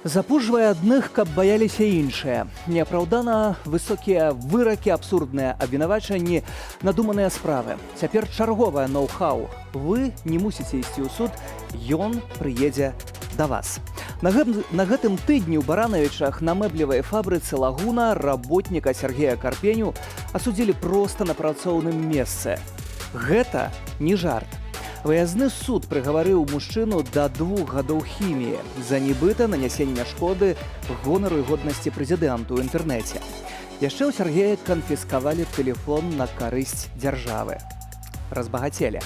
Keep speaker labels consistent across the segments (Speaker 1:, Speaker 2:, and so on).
Speaker 1: Запужвае адных, каб баяліся іншыя. Неапраўдана высокія выракі, абсурдныя абвінавачанні, надуманыя справы. Цяпер чарговае ноу-хау. Вы не мусіце ісці ў суд, ён прыедзе да вас. На гэтым тыдні ў Баранавічах на мэблевай фабрыцы «Лагуна» работніка Сергея Карпеню асудзілі проста на працоўным месцы. Гэта не жарт. Выязны суд прыгаварыў мужчыну да 2 гадоў хіміі за нібыта нанясення шкоды гонару і годнасці прэзідэнту ў інтэрнэце. Яшчэ ў Сергея канфіскавалі тэлефон на карысць дзяржавы. Разбагацелі.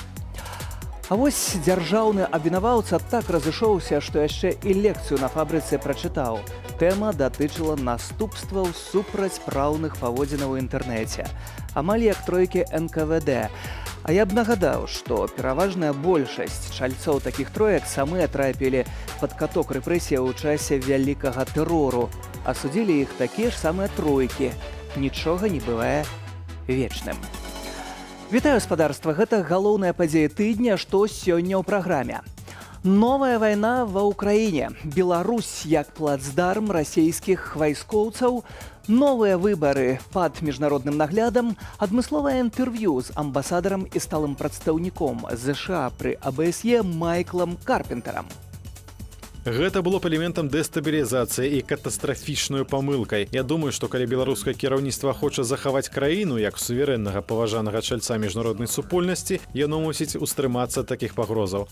Speaker 1: А вось дзяржаўны абвінаваўца так разышоўся, што яшчэ і лекцыю на фабрыцы прачытаў. Тэма датычыла наступстваў супрацьпраўных паводзінаў у інтэрнэце. Амаль як тройкі НКВД. А я б нагадаў, што пераважная большасць чальцоў такіх троек самыя трапілі пад каток рэпрэсіяў у часе вялікага тэрору. А судзілі іх такія ж самыя тройкі. Нічога не бывае вечным. Вітаю, спадарства! Гэта галоўная падзея тыдня, што сёння ў праграме. Новая вайна ва ўкраіне. Беларусь як плацдарм расійскіх вайскоўцаў, новыя выбары пад міжнародным наглядам, адмысловае інтэрв'ю з амбасадарам і сталым прадстаўніком ЗША пры АБСЕ Майклам Карпентарам.
Speaker 2: Гэта было б элементам дэстабілізацыі і катастрафічнаю памылкай. Я думаю, што калі беларускае кіраўніцтва хоча захаваць краіну як суверэннага паважанага чальца міжнароднай супольнасці, яно мусіць устрымацца такіх пагрозаў.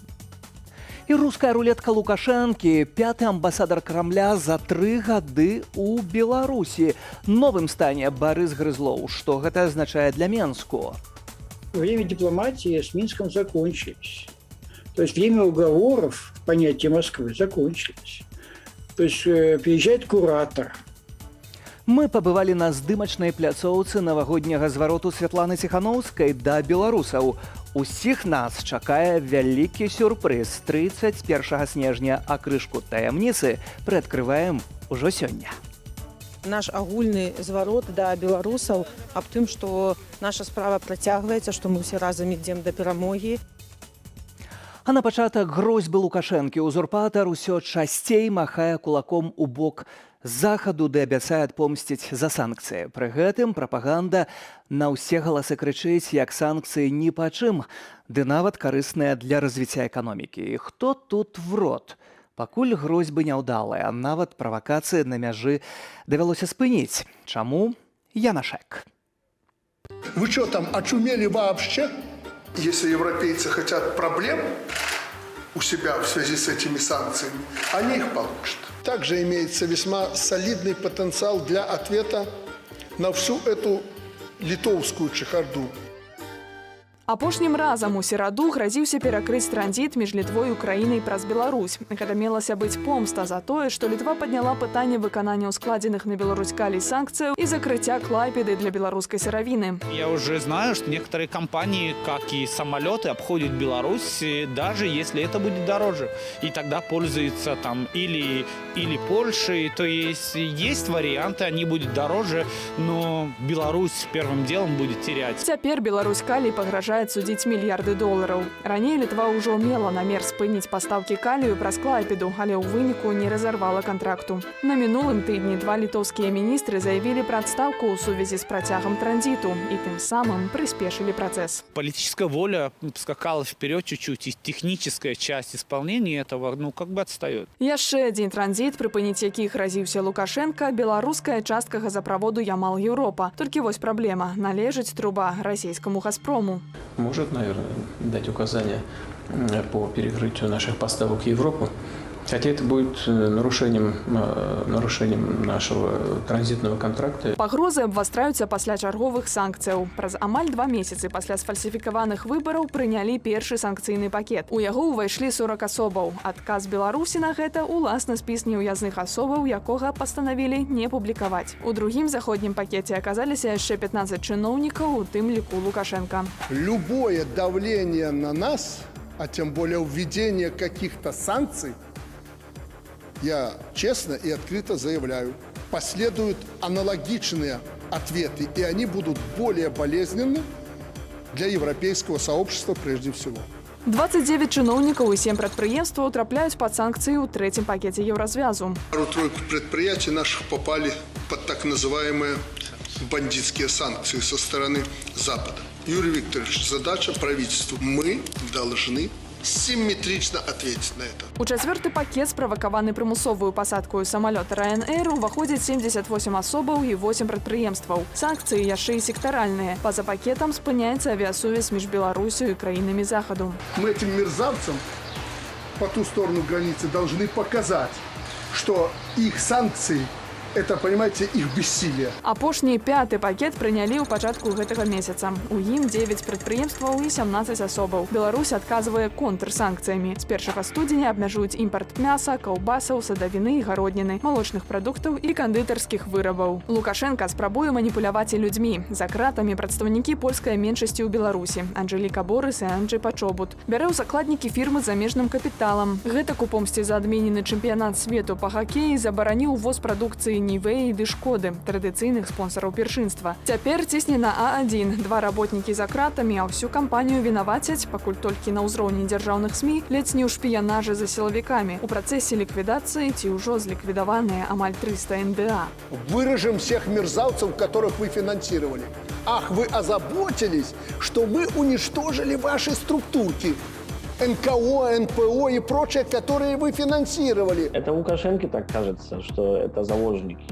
Speaker 1: І руская рулетка Лукашэнкі, 5-ы амбасадар Крамля за 3 гады ў Беларусі. Новым стане Барыс Грызлоў. Што гэта азначае для Менску?
Speaker 3: Время дипломатии с Минском закончилось. То есть время уговоров, понятие Москвы, закончилось. То есть приезжает куратор.
Speaker 1: Мы пабывалі на здымачнай пляцоўцы навагодняга звароту Святланы Ціханаўскай да беларусаў. Усіх нас чакае вялікі сюрпрыз 31 снежня, а крышку таямніцы прыадкрываем ужо сёння.
Speaker 4: Наш агульны зварот да беларусаў аб тым, што наша справа працягваецца, што мы ўсе разам ідзем да перамогі.
Speaker 1: А на пачатак грозьбы Лукашэнкі узурпатар усё часцей махае кулаком у бок захаду, ды абяцае адпомсціць за санкцыі. Пры гэтым прапаганда на ўсе галасы крычыць, як санкцыі ні па чым, ды нават карысныя для развіцця эканомікі. І хто тут врот? Пакуль грозьбы няўдалыя, нават правакацыі на мяжы давялося спыніць. Чаму? Янашек.
Speaker 5: Вы что там, очумели вообще? Если европейцы хотят проблем у себя в связи с этими санкциями, они их получат. Также имеется весьма солидный потенциал для ответа на всю эту литовскую чехарду.
Speaker 6: Апошнім разам у сераду гразіўся перакрыць транзіт між Літвой і Украінай праз Беларусь. Гэта мелася быць помста за тое, што Літва падняла пытанне выканання ускладзеных на Беларусь калій санкцыяў і закрыцця Клайпеды для беларускай сыравіны.
Speaker 7: Я уже знаю, что некоторые компании, как и самолеты, обходят Беларусь, даже если это будет дороже. И тогда пользуются там или Польшей. То есть варианты, они будут дороже, но Беларусь первым делом будет терять.
Speaker 6: Цяпер Беларусь калій пагражае судзіць мільярды долараў. Раней Літва ўжо мела намер спыніць пастаўкі калію праз Клайпеду, але ў выніку не разарвала кантракту. На мінулым тыдні 2 літоўскія міністры заявілі пра адстаўку ў сувязі з працягам транзіту і тым самым прыспешылі працэс.
Speaker 7: Политическая воля скакала вперед чуть-чуть, и техническая часть исполнения этого, отстает.
Speaker 6: Яшчэ адзін транзіт, прыпыніць які гразіўся Лукашенка, беларуская частка газаправоду Ямал-Еўропа. Толькі вось праблема. Належыць труба расійскаму «Газпрому».
Speaker 8: Может, наверное, дать указания по перекрытию наших поставок в Европу. Хотя это будет нарушением нашего транзитного контракта.
Speaker 6: Пагрозы абвастраюцца пасля чарговых санкцыяў. Праз амаль 2 месяцы пасля сфальсіфікаваных выбараў прынялі першы санкцыйны пакет. У яго ўвайшлі 40 асобаў. Адказ Беларусі на гэта уласна спіс неўязных асобаў, якога пастанавілі не публікаваць. У другім заходнім пакеце аказаліся яшчэ 15 чыноўнікаў, у тым ліку Лукашенка.
Speaker 5: Любое давление на нас, а тем более введение каких-то санкций, я честно и открыто заявляю, последуют аналогичные ответы, и они будут более болезненны для европейского сообщества прежде всего.
Speaker 6: 29 чыноўнікаў і 7 прадпрыемстваў трапляюць пад санкцыі ў трэцім пакеце Еўразвязу.
Speaker 5: Пару-тройку предприятий наших попали под так называемые бандитские санкции со стороны Запада. Юрий Викторович, задача правительства. Мы должны симметрично ответить на это.
Speaker 6: У чацвёрты пакет, справакаваны прымусовую пасадкаю самалёта Ryanair, уваходзяць 78 асобаў і 8 прадпрыемстваў. Санкцыі яшчэ і сектаральныя. Па-за пакетам спыняецца авіасувязь між Беларусью і краінамі Захаду.
Speaker 5: Мы этим мерзавцам по ту сторону границы должны показать, что их санкции – это, понимаете, их бессилие.
Speaker 6: Апошні 5-й пакет прынялі ў пачатку гэтага месяца. У ім 9 прадпрыемстваў і 17 асобаў. Беларусь адказвае контрсанкцыямі. З 1 студзеня абмяжуюць імпарт мяса, каўбасаў, садавіны і гародніны, малочных прадуктаў і кандытарскіх вырабаў. Лукашенка спрабуе маніпуляваць і людзьмі. За кратамі прадстаўнікі польскай меншасці ў Беларусі. Анжэліка Борыс і Анджэй Пачобут. Бярэ ў закладнікі фірмы з замежным капіталам. Гэтак у помсце за адменены чэмпіянат свету па хакеі забараніў увоз прадукцыі Нівеі ды Шкоды, традыцыйных спонсараў першынства. Цяпер цісне на А1. 2 работнікі за кратамі, а ўсю кампанію вінавацяць, пакуль толькі на ўзроўні дзяржаўных СМІ, ледзь не ў шпіянажы за сілавікамі. У працэсе ліквідацыі ці ўжо зліквідаваныя амаль 300 НДА.
Speaker 5: Выражем всех мерзавцев, которых вы финансировали. Ах, вы озаботились, что мы уничтожили ваши структурки. НКО, НПО и прочее, которые вы финансировали.
Speaker 9: Это Лукашенко так кажется, что это заложники.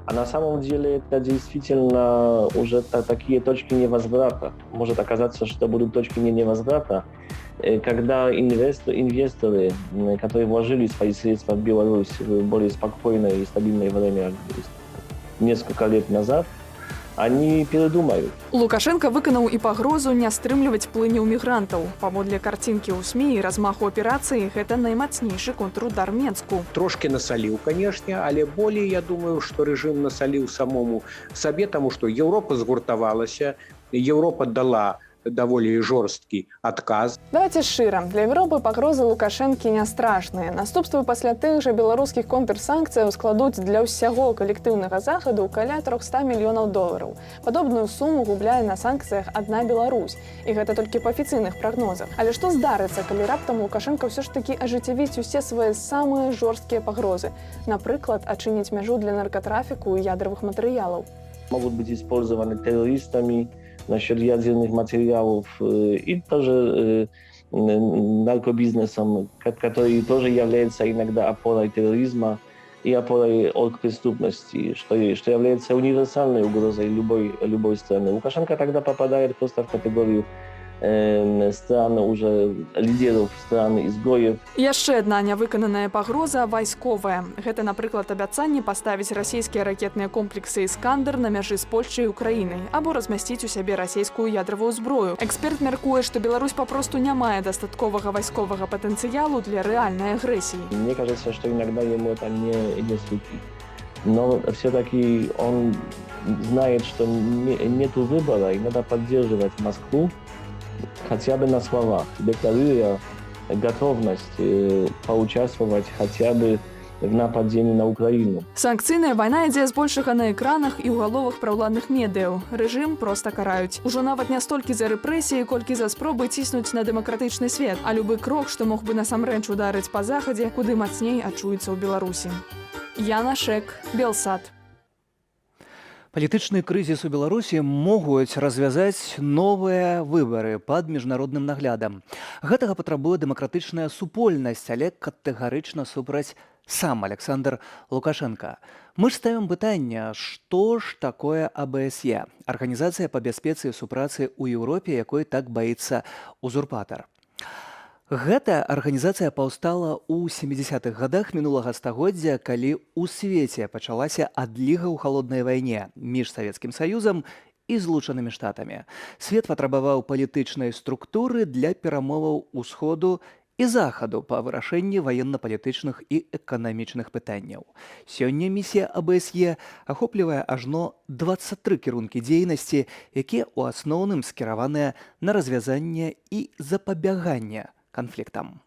Speaker 9: А на самом деле это действительно уже такие точки невозврата. Может оказаться, что будут точки невозврата, когда инвесторы, которые вложили свои средства в Беларусь в более спокойное и стабильное время несколько лет назад, они передумают.
Speaker 6: Лукашенко выканаў і пагрозу не стрымліваць плыню мігрантаў. Паводле карцінкі ў СМІ і размаху аперацыі гэта наймацнейшы контрудар Менску.
Speaker 10: Трошки насолил, конечно, але более, я думаю, что режим насолил самому себе, тому что Европа згуртавалася, Европа дала даволі жорсткі адказ.
Speaker 6: Давайте шчыра, для Еўропы пагрозы Лукашэнкі не страшныя. Наступствы пасля тых жа беларускіх контрсанкцыяў складуць для ўсяго калектыўнага захаду каля 300 мільёнаў долараў. Падобную суму губляе на санкцыях адна Беларусь. І гэта толькі па афіцыйных прагнозах. Але што здарыцца, калі раптам Лукашенка ўсё ж такі ажыццявіць усе свае самыя жорсткія пагрозы? Напрыклад, адчыніць мяжу для наркотрафіку і ядравых матэрыялаў.
Speaker 9: Могут быть использованы террористами насчет ядерных материалов и тоже наркобизнесом, который тоже является иногда опорой терроризма и опорой оргпреступности, что является универсальной угрозой любой страны. Лукашенко тогда попадает просто в категорию стран, уже лидеров стран, изгоев.
Speaker 6: Яшчэ адна нявыкананая пагроза вайсковая. Гэта, напрыклад, абяцанне паставіць расійскія ракетныя комплексы «Іскандер» на мяжы з Польшчай і Украінай або размясціць у сябе расійскую ядравую зброю. Эксперт мяркуе, што Беларусь папросту не мае дастатковага вайсковага патэнцыялу для рэальнай агрэсіі.
Speaker 9: Мне кажется, что иногда ему это не светит. Но все-таки он знает, что нету выбора и надо поддерживать Москву, хотя бы на словах, декларируя готовность поучаствовать хотя бы в нападении на Украину.
Speaker 6: Санкцыйная вайна ідзе збольшага на экранах і ў галовах праўладных медыяў. Рэжым проста караюць. Ужо нават не столькі за рэпрэсіі, колькі за спробы ціснуць на дэмакратычны свет, а любы крок, што мог бы насамрэч ударыць па захадзе, куды мацней адчуецца ў Беларусі. Яна Шэк, Белсат.
Speaker 1: Палітычны крызіс у Беларусі могуць развязаць новыя выбары пад міжнародным наглядам. Гэтага патрабуе дэмакратычная супольнасць, але катэгарычна супраць сам Александр Лукашенко. Мы ж ставім пытанне, што ж такое АБСЕ, Арганізацыя па бяспецы і супрацы ў Еўропе, якой так баіцца узурпатар. Гэтая арганізацыя паўстала ў 70-х гадах мінулага стагоддзя, калі ў свеце пачалася адліга ў халоднай вайне між Савецкім Саюзам і Злучанымі Штатамі. Свет патрабаваў палітычнай структуры для перамоваў усходу і захаду па вырашэнні ваенна-палітычных і эканамічных пытанняў. Сёння місія АБСЕ ахоплівае ажно 23 кірункі дзейнасці, якія ў асноўным скіраваныя на развязанне і запабяганне конфликтам.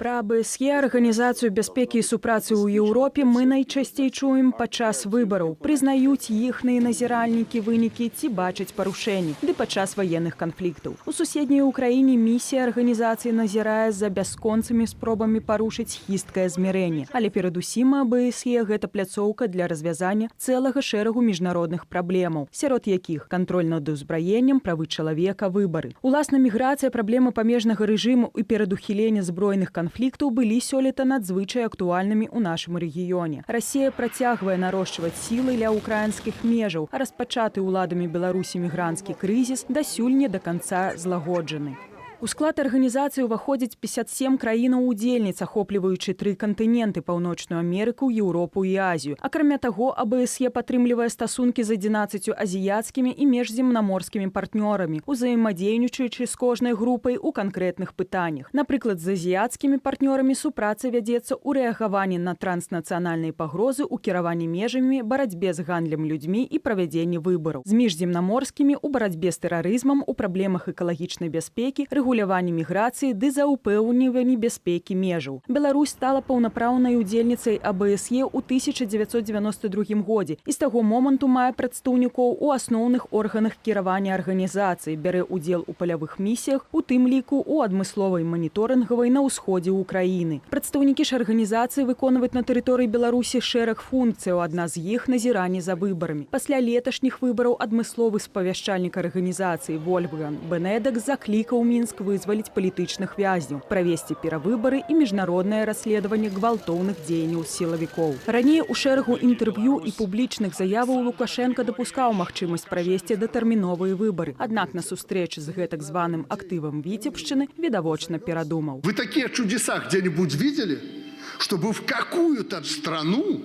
Speaker 11: Пра АБСЕ, Арганізацыю бяспекі і супрацы ў Еўропе, мы найчасцей чуем падчас выбараў. Прызнаюць іхныя назіральнікі вынікі ці бачаць парушэнні, ды падчас ваенных канфліктаў. У суседняй Украіне місія арганізацыі назірае за бясконцымі спробамі парушыць хісткае змірэнне. Але перадусім АБСЕ гэта пляцоўка для развязання цэлага шэрагу міжнародных праблемаў, сярод якіх кантроль над узбраеннем, правы чалавека, выбары. Уласна, міграцыя, праблема памежнага рэжыму і перадухілення збройных канфліктаў былі сёлета надзвычай актуальнымі ў нашым рэгіёне. Расія працягвае нарошчваць сілы ля ўкраінскіх межаў, а распачаты ўладамі Беларусі мігранцкі крызіс дасюль не да канца злагоджаны. У склад арганізацыі ўваходзяць 57 краінаў-удзельніц, ахопліваючы 3 кантыненты: Паўночную Амерыку, Еўропу і Азію. Акрамя таго, АБСЕ падтрымлівае стасункі з 11 азіяцкімі і міжземнаморскімі партнёрамі, узаемадзейнічаючы з кожнай групай у канкрэтных пытаннях. Напрыклад, з азіяцкімі партнёрамі супраца вядзецца ў рэагаванні на транснацыянальныя пагрозы, у кіраванні межамі, барацьбе з гандлем людзьмі і правядзенні выбараў. З міжземнаморскімі ў барацьбе з тэрарызмам, у праблемах экалагічнай бяспекі, рэгуляванні міграцыі ды заўпэўніванні бяспекі межаў. Беларусь стала паўнапраўнай удзельніцай АБСЕ ў 1992 годзе і з таго моманту мае прадстаўнікоў у асноўных органах кіравання арганізацыі, бярэ ўдзел у палявых місіях, у тым ліку ў адмысловай маніторынгавай на ўсходзе ўкраіны. Прадстаўнікі ж арганізацыі выконваюць на тэрыторыі Беларусі шэраг функцыяў, адна з іх назіранне за выбарамі. Пасля леташніх выбараў адмысловы спавяшчальнік арганізацыі Вольфган Бенедек заклікаў Мінск вызваліць палітычных вязняў, правесці перавыбары і міжнароднае расследаванне гвалтоўных дзеянняў сілавікоў. Раней у шэрагу інтэрв'ю і публічных заяваў Лукашенка дапускаў магчымасць правесці датэрміновыя выбары. Аднак на сустрэчы з гэтак званым актывам Віцебшчыны відавочна перадумаў.
Speaker 5: Вы такие чудеса где-нибудь видели, чтобы в какую-то страну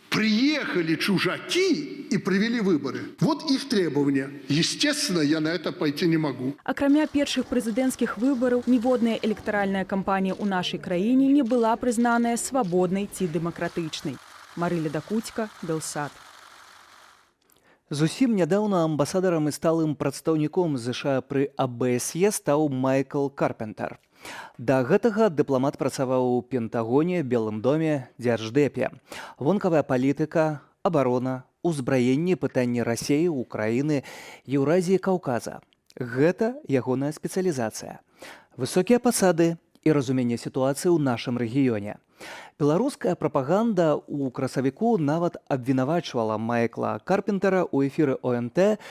Speaker 5: приехали чужаки и провели выборы? Вот их требования. Естественно, я на это пойти не могу.
Speaker 11: Акрамя першых прэзідэнцкіх выбараў, ніводная электаральная кампанія ў нашай краіне не была прызнаная свабоднай ці дэмакратычнай. Марыля Дакуцька, Белсат.
Speaker 1: Зусім нядаўна амбасадарам і сталым прадстаўніком ЗША пры АБСЕ стаў Майкл Карпентер. Да гэтага дыпламат працаваў у Пентагоне, Белым доме, Дзярждэпе. Вонкавая палітыка, абарона, узбраенне, пытанні Расіі, Украіны, Еўразіі, Каўказа. Гэта ягоная спецыялізацыя. Высокія пасады і разуменне сітуацыі ў нашым рэгіёне. Беларуская прапаганда ў красавіку нават абвінавачвала Майкла Карпентера ў эфіры ОНТ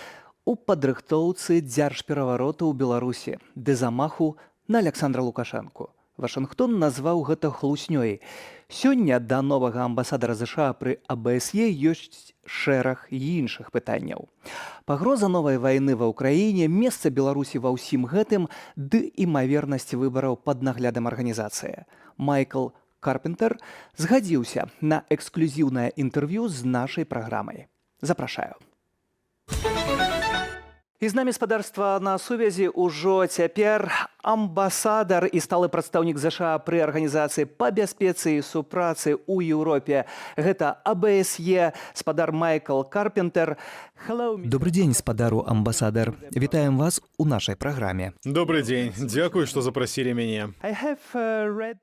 Speaker 1: у падрыхтоўцы дзяржперавароту ў Беларусі, ды замаху на Александра Лукашэнку. Вашынгтон назваў гэта хлуснёй. Сёння да новага амбасадара ЗША пры АБСЕ ёсць шэраг іншых пытанняў. Пагроза новай вайны ва ўкраіне, месца Беларусі ва ўсім гэтым, ды імавернасць выбараў пад наглядам арганізацыі. Майкл Карпентер згадзіўся на эксклюзіўнае інтэрв'ю з нашай праграмай. Запрашаю. І з намі спадарства на сувязі ўжо цяпер амбасадар і сталы прадстаўнік ЗША пры арганізацыі па бяспецы і супрацы ў Еўропе. Гэта АБСЕ, спадар Майкл Карпентер.
Speaker 12: Добрый дзень, спадару амбасадар. Вітаем вас у нашай праграме.
Speaker 2: Добрый дзень. Дзякуй, што запрасілі мяне.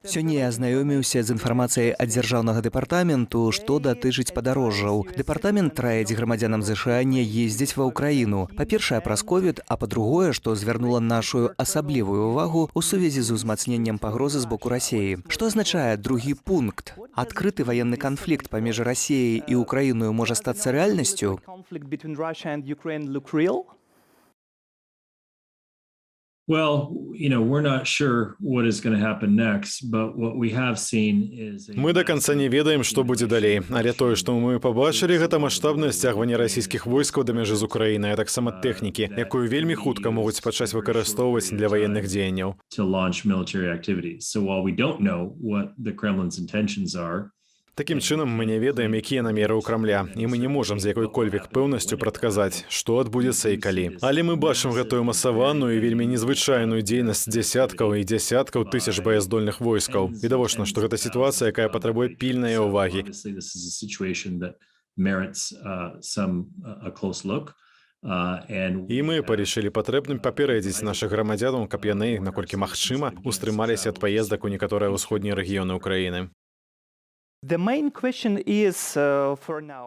Speaker 12: Сёння я азнаёміўся з інфармацыяй ад дзяржаўнага дэпартаменту, што датычыць падарожжаў. Дэпартамент раіць грамадзянам ЗША не ездзіць ва ўкраіну. Па-першае, праз ковід, а па-другое, што звярнула нашу асаблівую увагу ў сувязі з узмацненнем пагрозы з боку Расіі. Што азначае другі пункт? Адкрыты ваенны канфлікт паміж Расіяй і Украіною можа стацца рэальнасцю?
Speaker 2: Мы да канца не ведаем, што будзе далей, але тое, што мы пабачылі, гэта маштабнае сцягванне расійскіх войскаў да мяжы з Украінай, а таксама тэхнікі, якую вельмі хутка могуць пачаць выкарыстоўваць для ваенных дзеянняў. Такім чынам, мы не ведаем, якія намеры ў Крамля, і мы не можам з якой-кольвек пэўнасцю прадказаць, што адбудзецца і калі. Але мы бачым гэтую масаваную і вельмі незвычайную дзейнасць дзясяткаў і дзясяткаў тысяч баяздольных войскаў. Відавочна, што гэта сітуацыя, якая патрабуе пільнай увагі. І мы парішылі патрэбным папярэдзіць нашых грамадзянаў, каб яны, наколькі магчыма, устрымаліся ад паездак у некаторыя ўсходнія рэгіёны ўкраіны.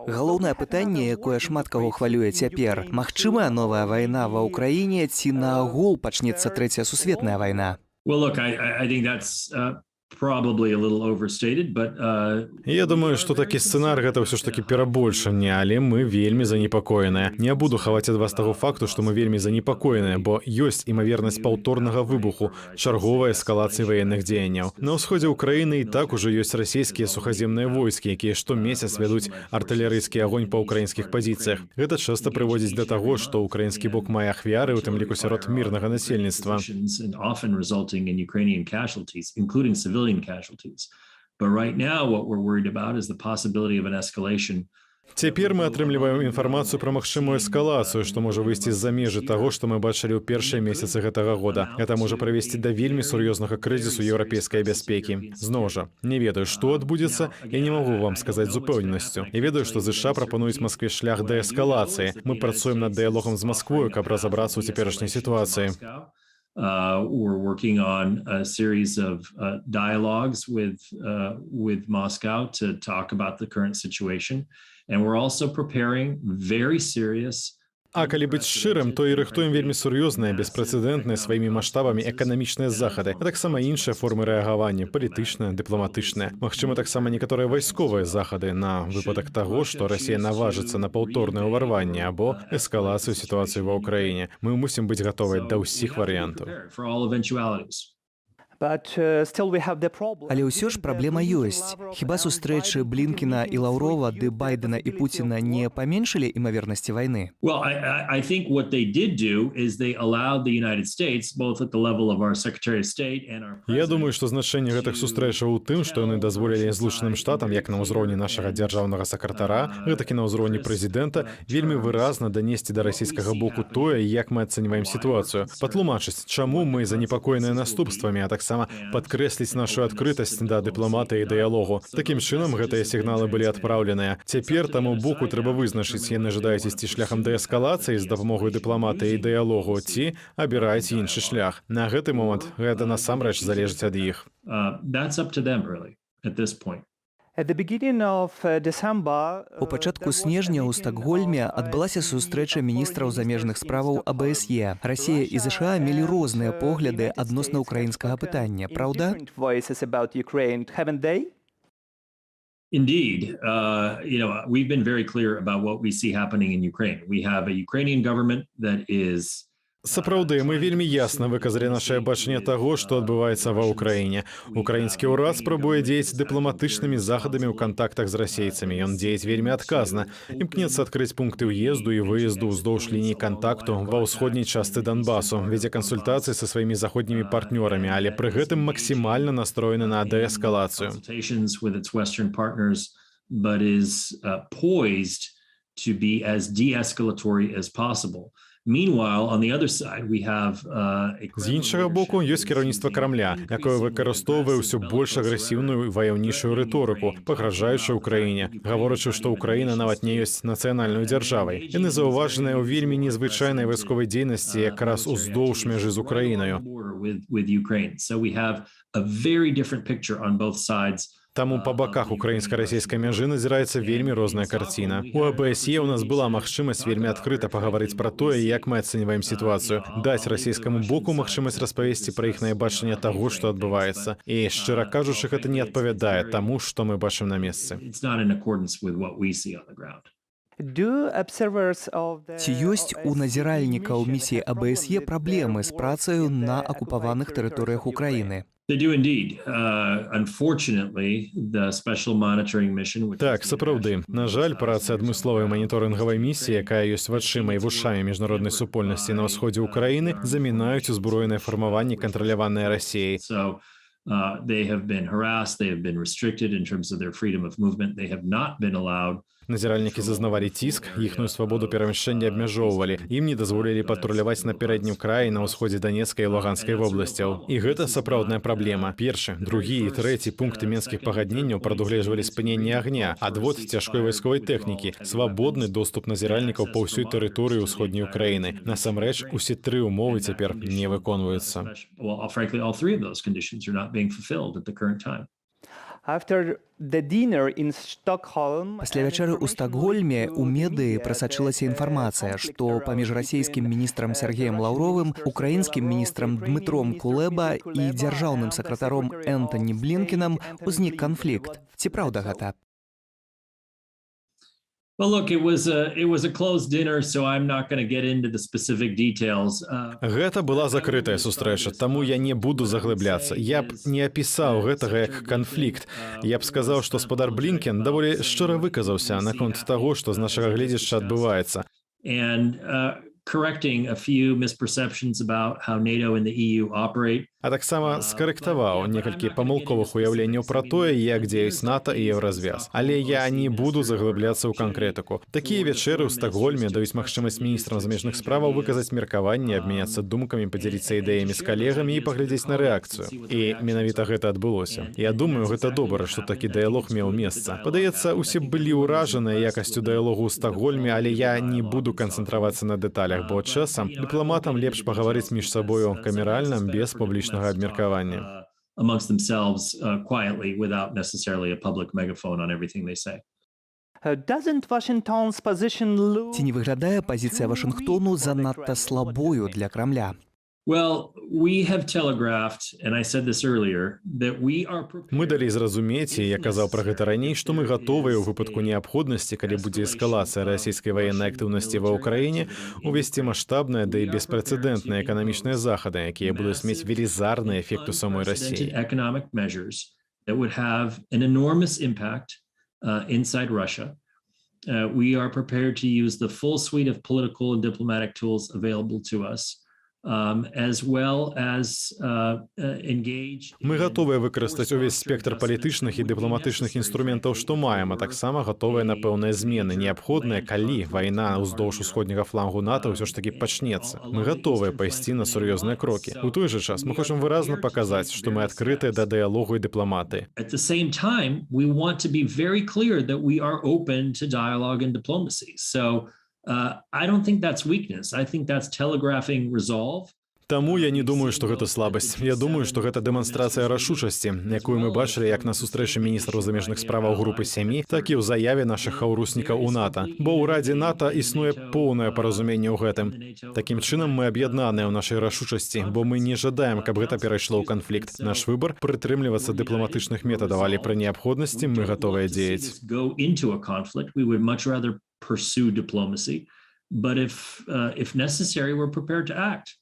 Speaker 12: Галоўнае пытанне, якое шмат каго хвалюе цяпер. Магчымая новая вайна ва ўкраіне ці наогул пачнецца трэцяя сусветная вайна?
Speaker 2: Я думаю, што такі сцэнар гэта ўсё ж такі перабольшанне, але мы вельмі занепакоеныя. Не буду хаваць ад вас таго факту, што мы вельмі занепакоеныя, бо ёсць імавернасць паўторнага выбуху, чарговай эскалацыі ваенных дзеянняў. На ўсходзе ўкраіны і так ужо ёсць расійскія сухаземныя войскі, якія штомесяц вядуць артылерыйскі агонь па ўкраінскіх пазіцыях. Гэта часта прыводзіць да таго, што ўкраінскі бок мае ахвяры, у тым ліку сярод мірнага насельніцтва.
Speaker 13: Casualties. But right now, what we're worried about is the possibility of an escalation.
Speaker 2: Цяпер мы атрымліваем інфармацыю пра магчымую эскалацыю, што можа выйсці з-за межы таго, што мы бачылі ў першыя месяцы гэтага года. Гэта можа прывесці да вельмі сур'ёзнага крызісу еўрапейскай бяспекі. Зноў жа, не ведаю, што адбудзецца, я не магу вам сказаць з упэўненасцю. Я ведаю, што ЗША прапануюць Маскве шлях да эскалацыі. Мы працуем над дыялогам з Масквою, каб разабрацца ў цяперашняй сітуацыі.
Speaker 13: We're working on a series of dialogues with Moscow to talk about the current situation. And we're also preparing very serious.
Speaker 2: А калі быць шчырым, то і рыхтуем вельмі сур'ёзныя, беспрэцэдэнтныя сваімі маштабамі эканамічныя захады, а таксама іншыя формы рэагавання, палітычныя, дыпламатычныя. Магчыма, таксама некаторыя вайсковыя захады на выпадак таго, што Расія наважыцца на паўторнае ўварванне або эскалацыю сітуацыі ва ўкраіне. Мы мусім быць гатовыя да ўсіх варыянтаў.
Speaker 12: Але ўсё ж праблема ёсць. Хіба сустрэчы Блінкена і Лаўрова ды Байдена і Пуціна не паменшылі імавернасці вайны?
Speaker 13: Well, I think what they did do is they allowed the United States, both at the level of our Secretary of State and our President.
Speaker 2: Я думаю, што значэнне гэтых сустрэчаў у тым, што яны дазволілі Злучаным Штатам, як на ўзроўні нашага дзяржаўнага сакратара, гэтак і на ўзроўні прэзідэнта, вельмі выразна данесці да расійскага боку тое, як мы ацэньваем сітуацыю, патлумачыць, чаму мы занепакоеныя наступствамі, а таксама падкрэсліць нашу адкрытасць да дыпламатыі і дыялогу. Такім чынам, гэтыя сігналы былі адпраўленыя. Цяпер таму боку трэба вызначыць, яны жадаюць ісці шляхам дээскалацыі з дапамогай дыпламатыі і дыялогу, ці абіраюць іншы шлях. На гэты момант гэта насамрэч залежыць ад іх.
Speaker 13: That's up to them, really, at this point.
Speaker 12: У пачатку снежня ў Стакгольме адбылася сустрэча міністраў замежных справаў АБСЕ. Расія і ЗША мелі розныя погляды адносна ўкраінскага пытання, праўда?
Speaker 13: Indeed, we've been very clear about what we see happening in Ukraine. We have a Ukrainian government that is.
Speaker 2: Сапраўды, мы вельмі ясна выказалі нашае бачанне таго, што адбываецца ва ўкраіне. Украінскі ўрад спрабуе дзеяць дыпламатычнымі захадамі ў кантактах з расейцамі. Ён дзеяць вельмі адказна. Імкнецца адкрыць пункты ўезду і выезду ўздоўж лініі кантакту ва ўсходняй частцы Донбасу, вядзе кансультацыі са сваімі заходнімі партнёрамі, але пры гэтым максімальна настроены на дээскалацыю.
Speaker 13: But is poised to be as de-escalatory as possible. Meanwhile, on the other side, we have
Speaker 2: З іншага боку, ёсць кіраўніцтва Крамля, якое выкарыстоўвае ўсё больш агрэсіўную і ваяўнічую рыторыку, пагражаючы ўкраіне, гаворачы, што ўкраіна нават не ёсць нацыянальнай дзяржавай. Яны заўважаныя ў вельмі незвычайнай вайсковай дзейнасці якраз уздоўж мяжы з Украінаю.
Speaker 13: So we have a very different picture on both sides.
Speaker 2: Таму па баках украінска-расійскай мяжы назіраецца вельмі розная карціна. У АБСЕ ў нас была магчымасць вельмі адкрыта пагаварыць пра тое, як мы ацэньваем сітуацыю, даць расійскаму боку магчымасць распавесці пра іхнае бачанне таго, што адбываецца. І, шчыра кажучы, гэта не адпавядае таму, што мы бачым на месцы.
Speaker 12: Ці ёсць у назіральнікаў місіі АБСЕ праблемы з працаю на акупаваных тэрыторыях Украіны?
Speaker 13: They do indeed. Unfortunately, the special monitoring mission.
Speaker 2: Так, сапраўды. На жаль, праца адмысловай маніторынгавай місіі, якая ёсць вачыма і вушамі міжнароднай супольнасці на ўсходзе ўкраіны, замінаюць узброеныя фармаванні, кантраляваныя Расіяй.
Speaker 13: They have been harassed, they have been restricted in terms of their freedom of movement, they have not been allowed.
Speaker 2: Назіральнікі зазнавалі ціск, іхную свабоду перамяшчэння абмяжоўвалі. Ім не дазволілі патруляваць на пярэднім краі на ўсходзе Данецкай і Луганскай вобласцяў. І гэта сапраўдная праблема. Першы, другі і трэці пункты менскіх пагадненняў прадугледжвалі спыненне агня, адвод цяжкой вайсковай тэхнікі, свабодны доступ назіральнікаў па ўсёй тэрыторыі ўсходняй Украіны. Насамрэч, усе тры ўмовы цяпер не выконваюцца.
Speaker 13: Well, frankly, all three of those conditions are not being fulfilled at the current time.
Speaker 12: Пасля вячэры ў Стакгольме ў медыі прасачылася інфармацыя, што паміж расійскім міністрам Сергеем Лаўровым, украінскім міністрам Дмітром Кулеба і дзяржаўным сакратаром Энтані Блінкенам узнік канфлікт. Ці праўда гэта?
Speaker 13: Well, look, it was a closed dinner, so I'm not going to get into the specific details.
Speaker 2: Гэта была закрытая сустрэча, таму я не буду заглыбляцца. Я б не апісаў гэтага як канфлікт. Я б сказаў, што спадар Блінкен даволі шчыра выказаўся наконт таго, што з нашага гледзяшча адбываецца.
Speaker 13: And correcting a few misperceptions about how NATO and the EU operate.
Speaker 2: А таксама скарэктаваў некалькі памылковых уяўленняў пра тое, як дзеюць НАТО і Еўразвяз. Але я не буду заглыбляцца ў канкрэтыку. Такія вечеры ў Стакгольме даюць магчымасць міністрам замежных справаў выказаць меркаванне, абмяняцца думкамі, падзяліцца ідэямі з калегамі і паглядзець на рэакцыю. І менавіта гэта адбылося. Я думаю, гэта добра, што такі дыялог меў месца. Падаецца, усе былі ўражаныя якасцю дыялогу ў Стакгольме, але я не буду канцэнтравацца на дэталях, бо часам дыпламатам лепш пагаварыць між сабою камеральна, без публічнага абмеркавання.
Speaker 13: Amongst themselves quietly without necessarily a public megaphone on everything they say.
Speaker 12: Ці не выглядае пазіцыя Вашынгтону занадта слабою для Крамля?
Speaker 13: Well, we have telegraphed, and I said this earlier, that we are prepared.
Speaker 2: Мы далі зразумець, і я казаў пра гэта раней, што мы гатовыя ў выпадку неабходнасці, калі будзе эскалацыя расійскай ваеннай актыўнасці ва ўкраіне, увесці маштабныя да і беспрэцэдэнтныя эканамічныя захады, якія будуць мець велізарны эфект у самой Расіі.
Speaker 13: Economic measures that would have an enormous impact inside Russia. We are prepared to use the full suite of political and diplomatic tools available to us. As well as engage.
Speaker 2: Мы гатовыя выкарыстаць увесь спектр палітычных і дыпламатычных інструментаў, што маем, а таксама гатовыя на пэўныя змены, неабходныя, калі вайна ўздоўж усходняга флангу НАТО ўсё ж такі пачнецца. Мы гатовыя пайсці на сур'ёзныя крокі. У той жа час мы хочам выразна паказаць, што мы адкрытыя да дыялогу і дыпламатыі.
Speaker 13: At the same time, we want to be very clear that we are open to dialogue and diplomacy. So I don't think that's weakness. I think that's telegraphing resolve.
Speaker 2: Таму я не думаю, што гэта слабасць. Я думаю, што гэта дэманстрацыя рашучасці, якую мы бачылі як на сустрэчы міністраў замежных справаў групы 7, так і ў заяве нашых хаўруснікаў у НАТО. Бо ў Радзе НАТО існуе поўнае паразуменне ў гэтым. Такім чынам мы аб'яднаныя ў нашай рашучасці, бо мы не жадаем, каб гэта перайшло ў канфлікт. Наш выбар прытрымлівацца дыпламатычных метадаў, але пры неабходнасці мы гатовыя дзеяць.
Speaker 13: Pursue diplomacy, but if necessary, we're prepared to act.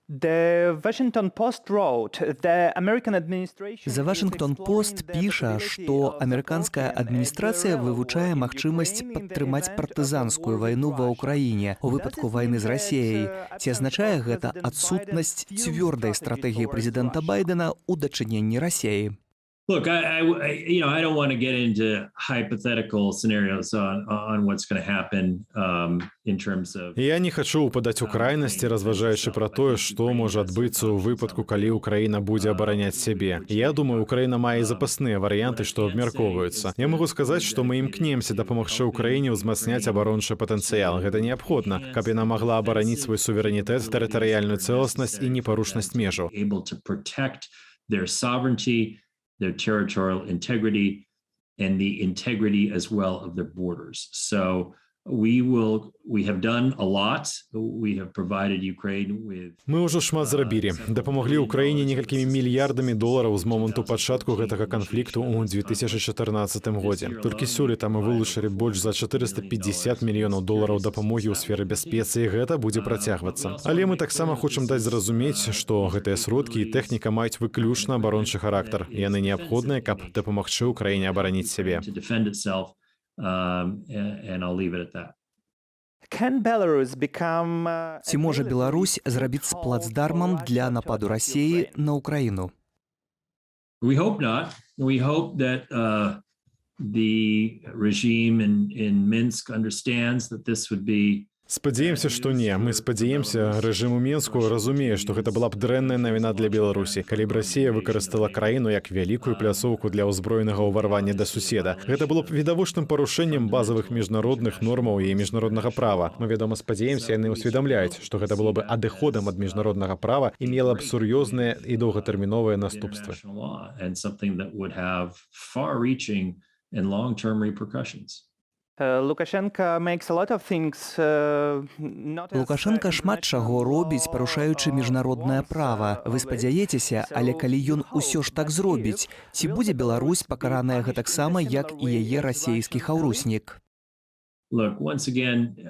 Speaker 1: The Washington Post wrote the American administration.
Speaker 12: The Washington Post піша, што амерыканская адміністрацыя вывучае магчымасць падтрымаць партызанскую вайну ва ўкраіне у выпадку вайны з Расіяй. Ці азначае гэта адсутнасць цвёрдай стратэгіі прэзідэнта Байдена ў дачыненні Расіі?
Speaker 13: Look, I don't want to get into hypothetical scenarios on what's going to happen in terms of.
Speaker 2: Я не хочу упадаць у крайнасці, разважаючы пра тое, што можа адбыцца ў выпадку, калі Украіна будзе абараняць сябе. Я думаю, Украіна мае запасныя варыянты, што абмяркоўваюцца. Я магу сказаць, што мы імкнемся дапамагчы Украіне ўзмацняць абарончы патэнцыял. Гэта неабходна, каб яна магла абараніць свой суверэнітэт, тэрытарыяльную цэласнасць і непарушнасць межаў.
Speaker 13: Able to protect their sovereignty, their territorial integrity, and the integrity as well of their borders. So we have done a lot. We have provided Ukraine with.
Speaker 2: Мы ўжо шмат зрабілі. Дапамаглі Украіне некалькімі мільярдамі долараў з моманту пачатку гэтага канфлікту ў 2014 годзе. Толькі сёлета мы вылучылі больш за 450 мільёнаў долараў дапамогі ў сферы бяспецы, і гэта будзе працягвацца. Але мы таксама хочам даць зразумець, што гэтыя сродкі і тэхніка маюць выключна абарончы характар. Яны неабходныя, каб дапамагчы Украіне абараніць сябе.
Speaker 13: And I'll leave it at that.
Speaker 12: Ці можа Беларусь зрабіцца плацдармам для нападу Расіі на Украіну?
Speaker 13: We hope not. We hope that the regime in Minsk understands that this would be.
Speaker 2: Спадзяемся, што не. Мы спадзяемся, рэжым у Мінску разумее, што гэта была б дрэнная навіна для Беларусі, калі б Расія выкарыстала краіну як вялікую пляцоўку для ўзброенага ўварвання да суседа. Гэта было б відавочным парушэннем базавых міжнародных нормаў і міжнароднага права. Мы, вядома, спадзяемся, яны ўсведамляюць, што гэта было бы адыходам ад міжнароднага права і мела б сур'ёзныя і доўгатэрміновыя наступствы.
Speaker 12: Лукашенка шмат чаго робіць, парушаючы міжнароднае права. Вы спадзяецеся, але калі ён усё ж так зробіць, ці будзе Беларусь пакараная гэтаксама, як і яе расейскі хаўруснік?
Speaker 13: Look, once again,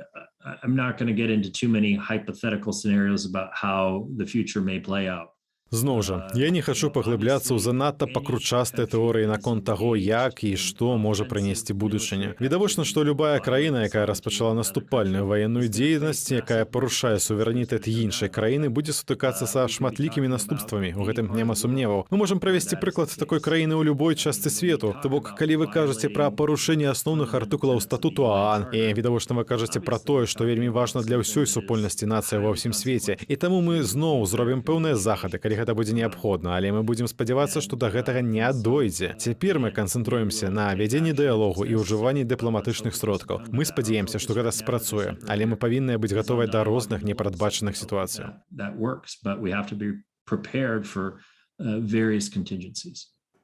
Speaker 13: I'm not going to get into too many hypothetical scenarios about how the future may play out.
Speaker 2: Зноў жа, я не хачу паглыбляцца ў занадта пакручастыя тэорыі наконт таго, як і што можа прынесці будучыня. Відавочна, што любая краіна, якая распачала наступальную ваенную дзейнасць, якая парушае суверэнітэт іншай краіны, будзе сутыкацца са шматлікімі наступствамі. У гэтым няма сумневаў. Мы можам правесці прыклад такой краіны ў любой частцы свету. То бок, калі вы кажаце пра парушэнне асноўных артыкулаў статуту ААН, і відавочна вы кажаце пра тое, што вельмі важна для ўсёй супольнасці нацыі ва ўсім свеце. І таму мы зноў зробім пэўныя захады, калі гэта будзе неабходна, але мы будзем спадзявацца, што да гэтага не дойдзе. Цяпер мы канцэнтруемся на вядзенні дыялогу і ўжыванні дыпламатычных сродкаў. Мы спадзяемся, што гэта спрацуе, але мы павінны быць гатовыя да розных непрадбачаных сітуацый.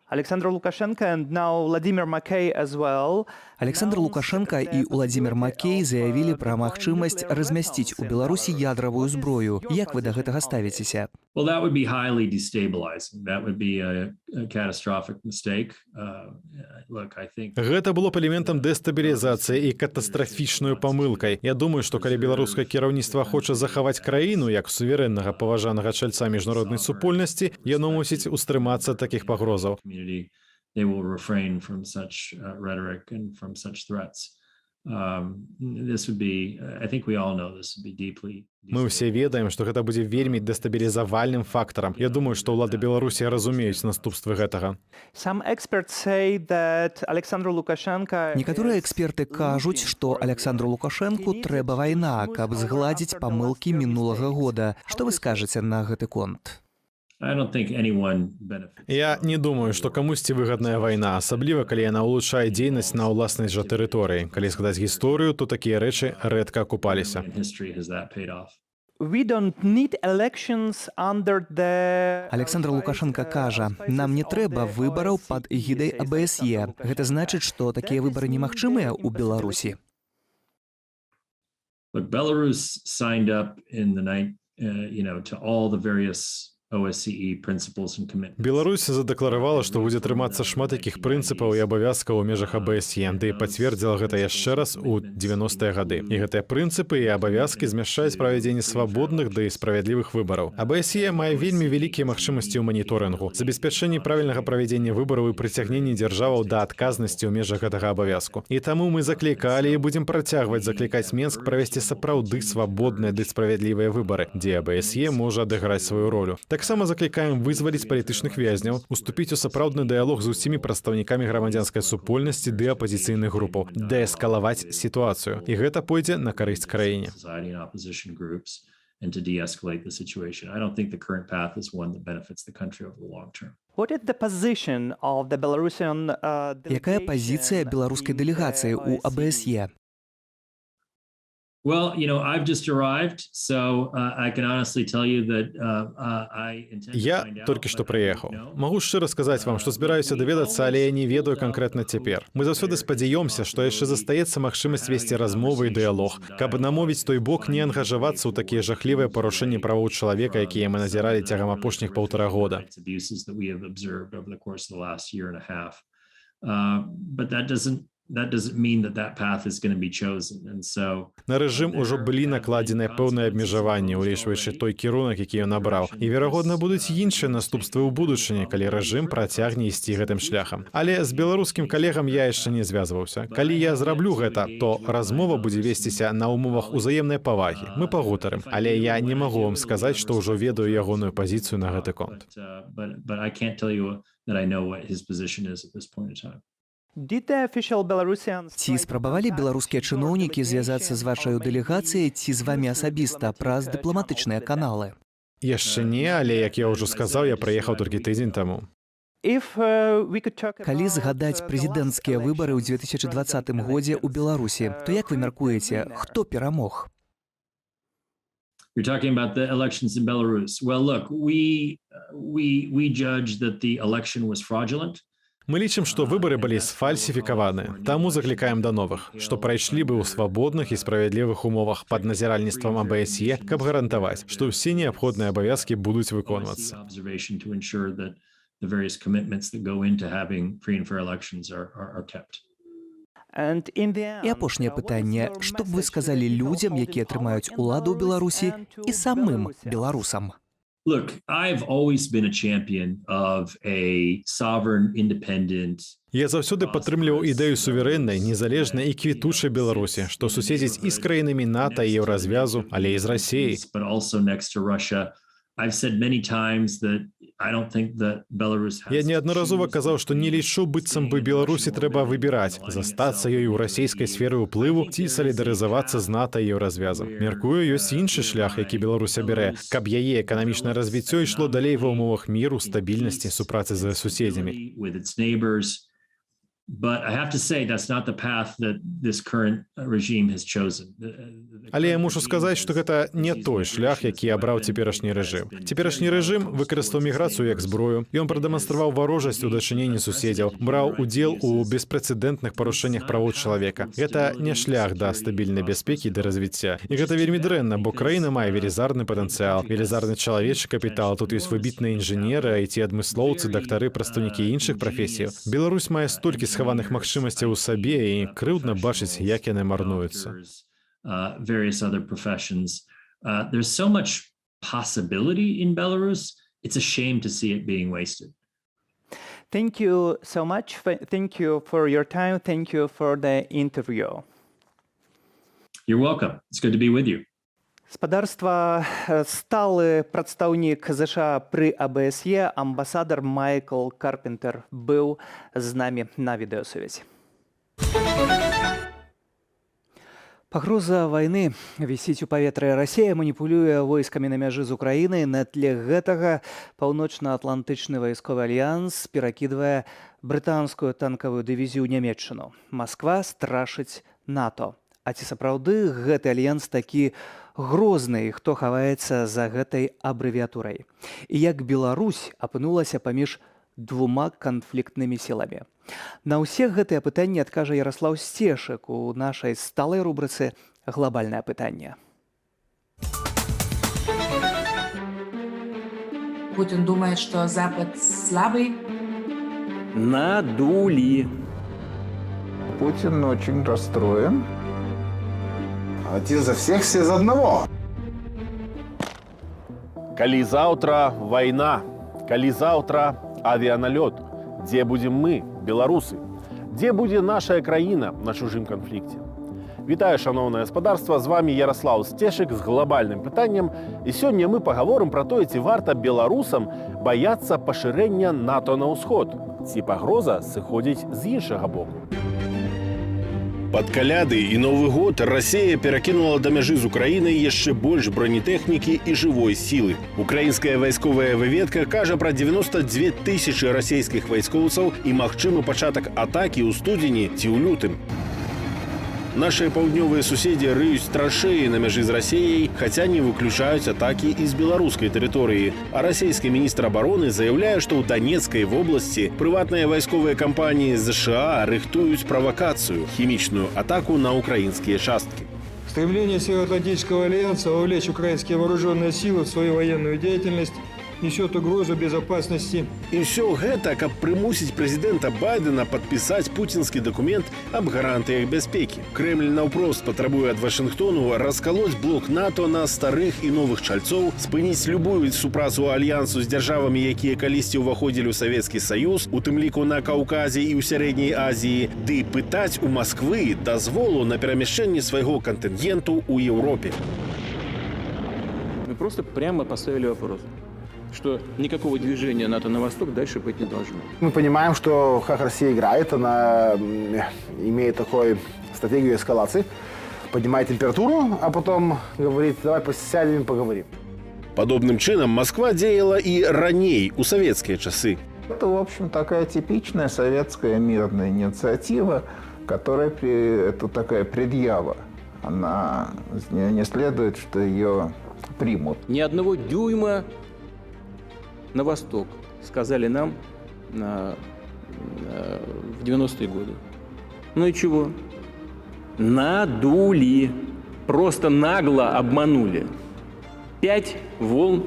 Speaker 1: Александр Лукашенко and now Владимир Маккей as well.
Speaker 12: Александр Лукашенко і Владимир Маккей заявілі пра магчымасць размясціць у Беларусі ядравую зброю. Як вы да гэтага ставіцеся?
Speaker 13: Well, that would be highly destabilizing. That would be a catastrophic mistake. Look, I think.
Speaker 2: Гэта было б элементам дэстабілізацыі і катастрафічнай памылкай. Я думаю, што калі беларускае кіраўніцтва хоча захаваць краіну як суверэннага паважанага чальца міжнароднай супольнасці, яно мусіць устрымацца такіх пагрозаў.
Speaker 13: They will refrain from such rhetoric and from such threats. This would be, I think we all know this would be deeply.
Speaker 2: Мы ўсе ведаем, што гэта будзе вельмі дэстабілізавальным фактарам. Я думаю, што ўлады Беларусі разумеюць наступствы гэтага.
Speaker 12: Некаторыя эксперты кажуць, што Александру Лукашэнку трэба вайна, каб згладзіць памылкі мінулага года. Што вы скажаце на гэты конт?
Speaker 2: Я не думаю, што камусьці выгадная вайна, асабліва калі яна ўлучшае дзейнасць на ўласнай жа тэрыторыі. Калі згадаць гісторыю, то такія рэчы рэдка акупаліся.
Speaker 12: Александр Лукашенко кажа, нам не трэба выбараў пад эгідай АБСЕ. Гэта значыць, што такія выбары немагчымыя ў Беларусі.
Speaker 13: Belarus signed up in the night, to all the various OSCE principles and commitments.
Speaker 2: Беларусь задэкларавала, што будзе трымацца шмат якіх прынцыпаў і абавязкаў у межах АБСЕ, ды пацвердзіла гэта яшчэ раз у 90-е гады. І гэтыя прынцыпы і абавязкі змяшчаюць правядзенне свабодных ды справядлівых выбараў. АБСЕ мае вельмі вялікія магчымасці ў маніторынгу, забеспячэнні правільнага правядзення выбараў і прыцягненні дзяржаваў да адказнасці ў межах гэтага абавязку. І таму мы заклікалі і будзем працягваць заклікаць Менск правесці сапраўды свабодныя ды справядлівыя выбары, дзе АБСЕ можа адыграць сваю ролю. Таксама заклікаем вызваліць палітычных вязняў, уступіць у сапраўдны дыялог з усімі прадстаўнікамі грамадзянскай супольнасці ды апазіцыйных групаў, дээскалаваць сітуацыю. І гэта пойдзе на карысць краіне.
Speaker 12: Якая пазіцыя беларускай дэлегацыі ў АБСЕ?
Speaker 13: Well, I've just arrived, so I can honestly tell you that I intend to
Speaker 2: Я
Speaker 13: find out.
Speaker 2: толькі што прыехаў. Магу шчыра сказаць вам, што збіраюся даведацца, але я не ведаю канкрэтна цяпер. Мы заўсёды спадзяёмся, што яшчэ застаецца магчымасць весці размовы і дыялог, каб намовіць той бок не ангажавацца ў такія жахлівыя парушэнні правоў чалавека, якія мы назіралі цягам апошніх 1,5 года. That doesn't mean that path is going to be chosen. And so на рэжым ужо былі накладзеныя пэўныя абмежаванні, улічваючы той кірунак, які ён набраў. І, верагодна, будуць іншыя наступствы ў будучыні, калі рэжым працягне ісці гэтым шляхам. Але з беларускім калегам я яшчэ не звязваўся. Калі я зраблю гэта, то размова будзе весціся на ўмовах узаемнай павагі. Мы пагутарым. Але я не магу вам сказаць, што ўжо ведаю ягоную пазіцыю на гэты конт.
Speaker 13: But I can't tell you that I know what his position is at this point in time.
Speaker 12: Ці спрабавалі беларускія чыноўнікі звязацца з вашай дэлегацыяй ці з вамі асабіста праз дыпламатычныя каналы?
Speaker 2: Яшчэ не, але, як я ўжо сказаў, я прыехаў толькі тыдзень таму.
Speaker 12: Калі згадаць прэзідэнцкія выбары ў 2020 годзе ў Беларусі, то як вы мяркуеце, хто перамог?
Speaker 13: You're talking about the elections in Belarus. Well, look, we judge that the election was fraudulent.
Speaker 2: Мы лічым, што выбары былі сфальсіфікаваны, таму заклікаем да новых, што прайшлі бы ў свабодных і справядлівых умовах пад назіральніцтвам АБСЕ, каб гарантаваць, што ўсе неабходныя абавязкі будуць выконвацца.
Speaker 13: The various commitments that go into having free and fair elections are kept.
Speaker 12: І апошняе пытанне, што б вы сказалі людзям, якія трымаюць уладу ў Беларусі і самым беларусам?
Speaker 13: Look, I've always been a champion of a sovereign, independent.
Speaker 2: Я заўсёды падтрымліваў ідэю суверэннай, незалежнай і квітучай Беларусі, што суседзіць і з краінамі НАТО і Еўразвязу, але і з Расіяй.
Speaker 13: But also next to Russia. I've said many times that I don't think that Belarus has.
Speaker 2: Я неаднаразова казаў, што не лічу, быццам бы Беларусі трэба выбіраць, застацца ёй у расійскай сферы ўплыву ці салідарызавацца з НАТО і Еўразвязам. Мяркую, ёсць іншы шлях, які Беларусь абярэ, каб яе эканамічнае развіццё ішло далей ва ўмовах міру, стабільнасці, супрацы з суседзямі.
Speaker 13: But I have to say that's not the path that this current regime has chosen.
Speaker 2: Але я мушу сказаць, што гэта не той шлях, які абраў цяперашні рэжым. Цяперашні рэжым выкарыстаў міграцыю як зброю. Ён прадэманстраваў варожасць у дачыненні суседзяў, браў удзел у беспрэцэдэнтных парушэннях правоў чалавека. Гэта не шлях да стабільнай бяспекі да развіцця. І гэта вельмі дрэнна, бо краіна мае велізарны патэнцыял, велізарны чалавечы капітал. Тут ёсць выбітныя інжынеры, IT-адмыслоўцы, дактары, прадстаўнікі іншых прафесіяў. Беларусь мае столькі схаваных магчымасцяў у сабе і крыўдна бачыць, як яны марнуюцца.
Speaker 13: Various other professions. There's so much possibility in Belarus. It's a shame to see it being wasted.
Speaker 1: Thank you so much. Thank you for your time. Thank you for the interview.
Speaker 13: You're welcome. It's good to be with you.
Speaker 1: Спадарства, сталы прадстаўнік ЗША пры АБСЕ, амбасадар Майкл Карпентер быў з намі на відэасувязі. Пагроза вайны вісіць у паветры. Расія маніпулюе войскамі на мяжы з Украінай. На тле гэтага паўночна-атлантычны вайсковы альянс перакідвае брытанскую танкавую дывізію ў Нямецчыну. Масква страшыць НАТО. А ці сапраўды гэты альянс такі грозны, хто хаваецца за гэтай абрэвіатурай? І як Беларусь апынулася паміж двума канфліктнымі сіламі? На ўсе гэтыя пытанні адкажа Яраслаў Сцешык у нашай сталай рубрыцы «Глобальнае пытанне».
Speaker 14: Путин думает, что Запад слабый.
Speaker 1: Надули.
Speaker 15: Путин очень расстроен. Один за всех, все за одного.
Speaker 16: Калі заўтра вайна, калі заўтра авіаналёт, дзе будзем мы, беларусы? Дзе будзе наша краіна на чужым канфлікце? Вітаю, шаноўнае гаспадарства, з вами Яраслаў Сцешык з глобальным пытаннем. І сёння мы пагаворым пра тое, ці варта беларусам баяцца пашырэння НАТО на ўсход, ці пагроза сыходзіць з іншага боку. Пад каляды і Новы год Расія перакінула да мяжы з Украінай яшчэ больш бронетэхнікі і жывой сілы. Украінская вайсковая выведка кажа пра 92 тысячы расійскіх вайскоўцаў і магчымы пачатак атакі ў студзені ці ў лютым. Нашыя паўднёвыя суседзі рыюць траншэі на мяжы з Расіяй, хаця не выключаюць атакі і з беларускай тэрыторыі. А расійскі міністр абароны заяўляе, што ў Данецкай вобласці прыватныя вайсковыя кампаніі США рыхтуюць правакацыю – хімічную атаку на украінскія часткі.
Speaker 17: Стремление Североатлантического альянса вовлечь украинские вооруженные силы в свою военную деятельность несет угрозу безопасности.
Speaker 16: І ўсё гэта, каб прымусіць прэзідэнта Байдена падпісаць пуцінскі дакумент аб гарантыях бяспекі. Крэмль наўпрост патрабуе ад Вашынгтону раскалоць блок НАТО на старых і новых чальцоў, спыніць любую супрацу альянсу з дзяржавамі, якія калісьці ўваходзілі ў Савецкі Саюз, у тым ліку на Каўказе і ў Сярэдняй Азіі, ды пытаць у Масквы дазволу на перамяшчэнне свайго кантынгенту ў Еўропе.
Speaker 8: Мы просто прямо поставили вопрос. что никакого движения НАТО на восток дальше быть не должно.
Speaker 15: Мы понимаем, что как Россия играет, она имеет такую стратегию эскалации, поднимает температуру, а потом говорит, давай сядем и поговорим.
Speaker 16: Падобным чынам Москва дзеяла і раней, у савецкія часы.
Speaker 15: Это, в общем, такая типичная советская мирная инициатива, которая это такая предъява. Она не следует, что ее примут.
Speaker 8: Ни одного дюйма на восток, сказали нам в 90-е годы. Ну и чего? Надули. Просто нагло обманули. 5 волн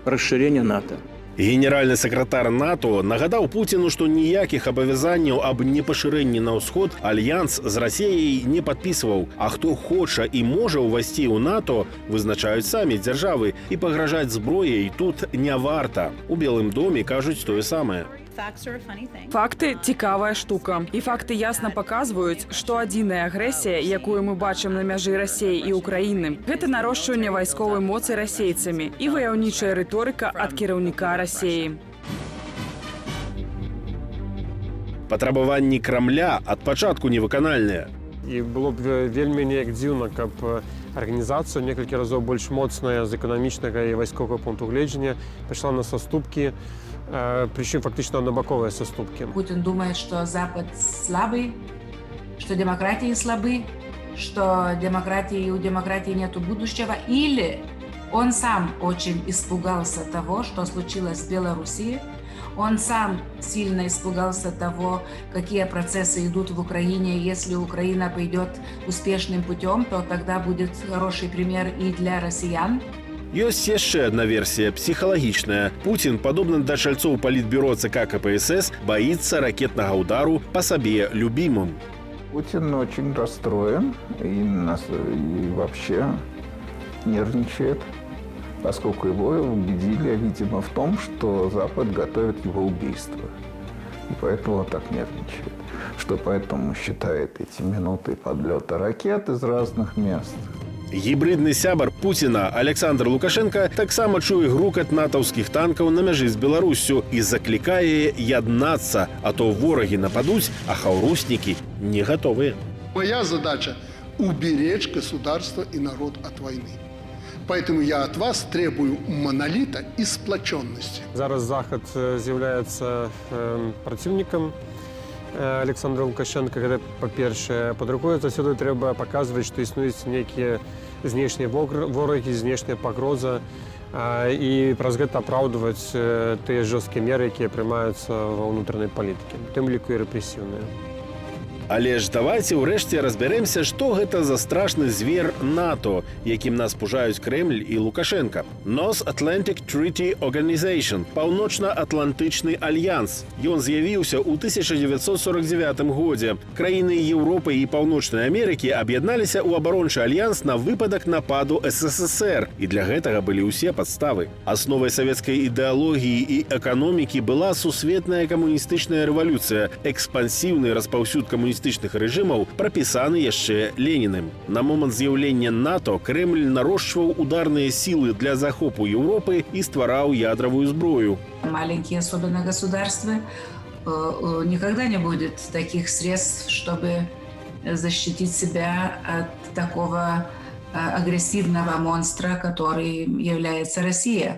Speaker 8: расширения НАТО.
Speaker 16: Генеральны сакратар НАТО нагадаў Пуціну, што ніякіх абавязанняў аб непашырэнні на ўсход альянс з Расіяй не падпісваў. А хто хоча і можа ўвайсці ў НАТО, вызначаюць самі дзяржавы, і пагражаць зброяй тут не варта. У Белым доме кажуць тое самае.
Speaker 11: Факты – цікавая штука. І факты ясна паказваюць, што адзіная агрэсія, якую мы бачым на мяжы Расіі і Украіны, гэта нарошчванне вайсковай моцы расейцамі і ваяўнічая рыторыка ад кіраўніка Расіі.
Speaker 16: Патрабаванні Крамля ад пачатку невыканальныя.
Speaker 17: І было б вельмі неяк дзіўна, каб арганізацыя некалькі разоў больш моцная з эканамічнага і вайсковага пункту гледжання пайшла на саступкі, причем фактически на боковые соступки.
Speaker 14: Путин думает, что Запад слабый, что демократии слабы, что у демократии нету будущего, или он сам очень испугался того, что случилось в Беларуси, он сам сильно испугался того, какие процессы идут в Украине. Если Украина пойдет успешным путем, то тогда будет хороший пример и для россиян.
Speaker 16: Ёсць яшчэ адна версія, псіхалагічная. Пуцін, падобна да чальцоў палітбюро ЦК КПСС, боится ракетного удару по себе любимым.
Speaker 15: Путин очень расстроен и вообще нервничает, поскольку его убедили, видимо, в том, что Запад готовит его убийство. И поэтому он так нервничает. Что поэтому считает эти минуты подлета ракет из разных мест.
Speaker 16: Гібридны сябар Пуціна Александр Лукашенко таксама чуе грукат натаўскіх танкаў на мяжы з Беларуссю і заклікае яднацца, а то ворагі нападуць, а хаўруснікі не гатовыя.
Speaker 5: Моя задача – уберечь государство и народ от войны. Поэтому я от вас требую монолита и сплоченности.
Speaker 17: Зараз Захад з'является противником Александра Лукашенко, когда, по-перше, по-другое, заўсёды трэба паказваць, што існуюць нейкія знешнія ворагі, знешняя пагроза, і праз гэта апраўдваць тыя жорсткія меры, якія прымаюцца ва ўнутранай палітыкі, у тым ліку і рэпрэсіўныя.
Speaker 16: Але ж давайте ўрэшце разбярэмся, што гэта за страшны звер НАТО, якім нас пужаюць Кремль і Лукашенко. North Atlantic Treaty Organization, Паўночна-Атлантычны альянс. Ён з'явіўся ў 1949 годзе. Краіны Еўропы і Паўночнай Амерыкі аб'ядналіся ў абарончы альянс на выпадак нападу СССР. І для гэтага былі ўсе падставы. Асновай савецкай ідэалогіі і эканомікі была сусветная камуністычная рэвалюцыя, экспансіўны распаўсюд камуністычных рэжымаў, прапісаны яшчэ Леніным. На момант з'яўлення НАТО Кремль нарошчваў ударныя сілы для захопу Еўропы і ствараў ядравую зброю.
Speaker 14: Маленькие, особенно государства, никогда не будет таких средств, чтобы защитить себя от такого агрессивного монстра, который является Россия.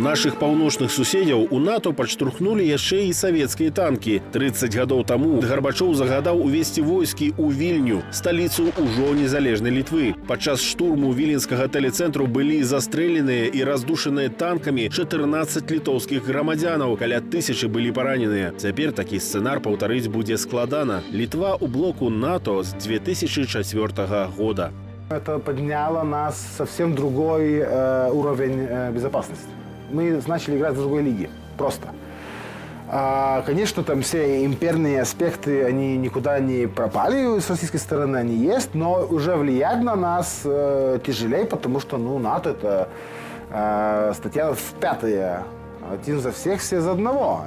Speaker 16: Нашых паўночных суседзяў у НАТО падштурхнулі яшчэ і савецкія танкі. 30 гадоў таму Гарбачоў загадаў увесці войскі ў Вільню, сталіцу ўжо незалежнай Літвы. Падчас штурму віленскага тэлецэнтру былі застрэленыя і раздушаныя танкамі 14 літоўскіх грамадзянаў, каля 1000 былі параненыя. Цяпер такі сцэнар паўтарыць будзе складана. Літва ў блоку НАТО з 2004 года.
Speaker 15: Это подняло нас совсем другой уровень безопасности. Мы начали играть в другой лиге. Просто. Конечно, там все имперные аспекты, они никуда не пропали с российской стороны, они есть, но уже влиять на нас тяжелее, потому что НАТО это статья 5. Один за всех, все за одного.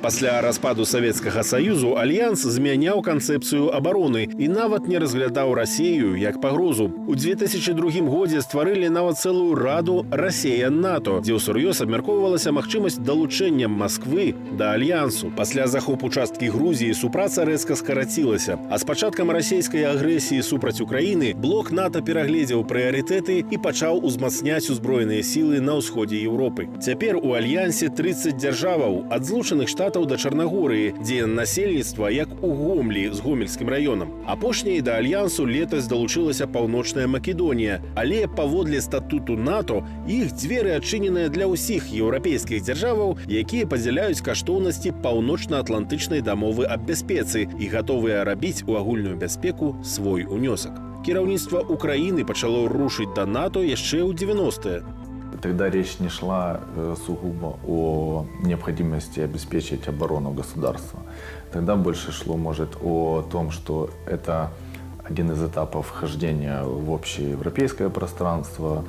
Speaker 16: Пасля распаду Савецкага Саюзу альянс змяняў канцэпцыю абароны і нават не разглядаў Расею як пагрозу. У 2002 годзе стварылі нават цэлую раду «Расея-НАТО», дзе ўсур'ёз абмяркоўвалася магчымасць далучэння Масквы да альянсу. Пасля захопу часткі Грузіі супраца рэзка скарацілася, а з пачаткам расейскай агрэсіі супраць Украіны блок НАТО перагледзеў прыярытэты і пачаў узмацняць узброеныя сілы на ўсходзе Еўропы. Цяпер у альянсе 30 дзяржаваў, ад Злучаных Штатаў да Чарнагорыі, дзе насельніцтва як у Гомлі з гомельскім раёнам. Апошняй да альянсу летась далучылася Паўночная Македонія, але паводле статуту НАТО іх дзверы адчыненыя для ўсіх еўрапейскіх дзяржаваў, якія падзяляюць каштоўнасці паўночна-атлантычнай дамовы аб бяспецы і гатовыя рабіць у агульную бяспеку свой унёсак. Кіраўніцтва Украіны пачало рушыць да НАТО яшчэ ў 90-е.
Speaker 18: Тогда речь не шла сугубо о необходимости обеспечить оборону государства. Тогда больше шло, может, о том, что это один из этапов вхождения в общеевропейское пространство.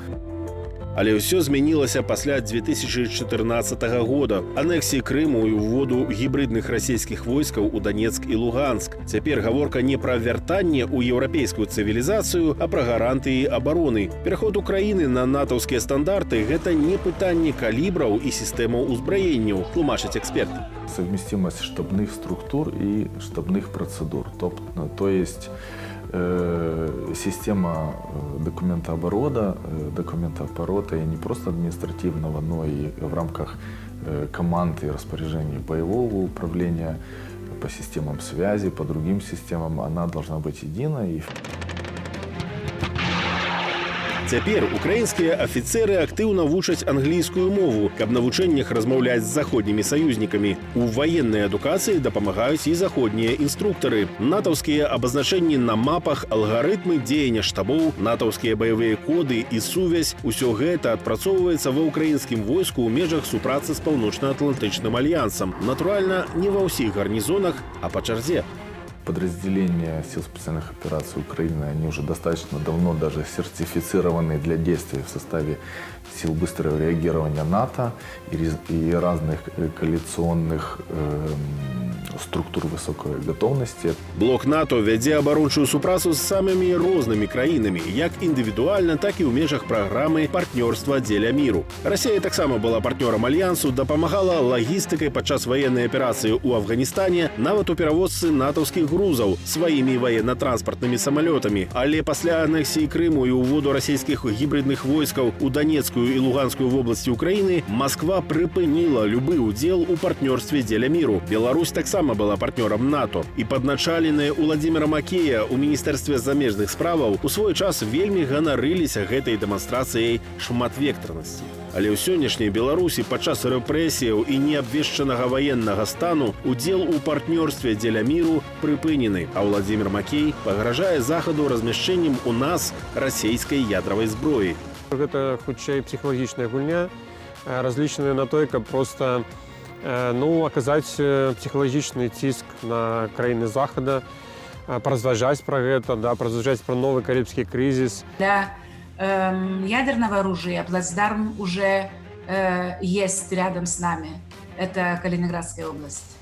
Speaker 16: Але ўсё змянілася пасля 2014 года, анексіі Крыму і ўводу гібридных расійскіх войскаў у Донецк і Луганск. Цяпер гаворка не пра вяртанне ў еўрапейскую цывілізацыю, а пра гарантыі абароны. Пераход Украіны на натаўскія стандарты – гэта не пытанне калібраў і сістэмаў узбраенняў, тлумачаць эксперты.
Speaker 18: Совместимость штабных структур и штабных процедур. То есть система документооборота и не просто административного, но и в рамках команд и распоряжений боевого управления по системам связи, по другим системам, она должна быть единой.
Speaker 16: Цяпер украінскія афіцэры актыўна вучаць англійскую мову, каб на вучэннях размаўляць з заходнімі саюзнікамі. У ваеннай адукацыі дапамагаюць і заходнія інструктары. Натаўскія абазначэнні на мапах, алгарытмы дзеяння штабоў, натаўскія баявыя коды і сувязь – усё гэта адпрацоўваецца ва ўкраінскім войску ў межах супрацы з Паўночна-Атлантычным альянсам. Натуральна, не ва ўсіх гарнізонах, а па чарзе.
Speaker 18: Подразделения сил специальных операций Украины, они уже достаточно давно даже сертифицированы для действий в составе сил быстрого реагирования НАТО и разных коалиционных структур высокой готовности.
Speaker 16: Блок НАТО вядзе абарончую супрацу з самымі рознымі краінамі, як індывідуальна, так і ў межах праграмы партнёрства дзеля міру. Расія таксама была партнёрам альянсу, дапамагала лагістыкай падчас ваеннай аперацыі ў Афганістане, нават у перавозцы натаўскіх грузаў сваімі военно-транспартнымі самалётамі. Але пасля анексіі Крыму і ўводу расійскіх гібридных войскаў у Донецкую і Луганскую вобласці Украіны Масква прыпыніла любы ўдзел у партнёрстве дзеля міру. Беларусь таксама была партнёрам НАТО. І падначаленыя Уладзіміра Макея ў Міністэрстве замежных справаў у свой час вельмі ганарыліся гэтай дэманстрацыяй шматвектарнасці. Але ў сённяшняй Беларусі падчас рэпрэсіяў і неабвешчанага ваеннага стану удзел у партнёрстве дзеля міру прыпынены, а Уладзімір Макей пагражае Захаду размяшчэннем у нас расійскай ядравай зброі.
Speaker 17: Гэта хутчэй псіхалагічная гульня, разлічаная на той, каб проста аказаць псіхалагічны ціск на краіны Захада, паразважаць пра гэта, паразважаць пра новы карыбскі крызіс.
Speaker 14: Для ядерного оружия плацдарм уже есть рядом с нами. Это Калининградская область.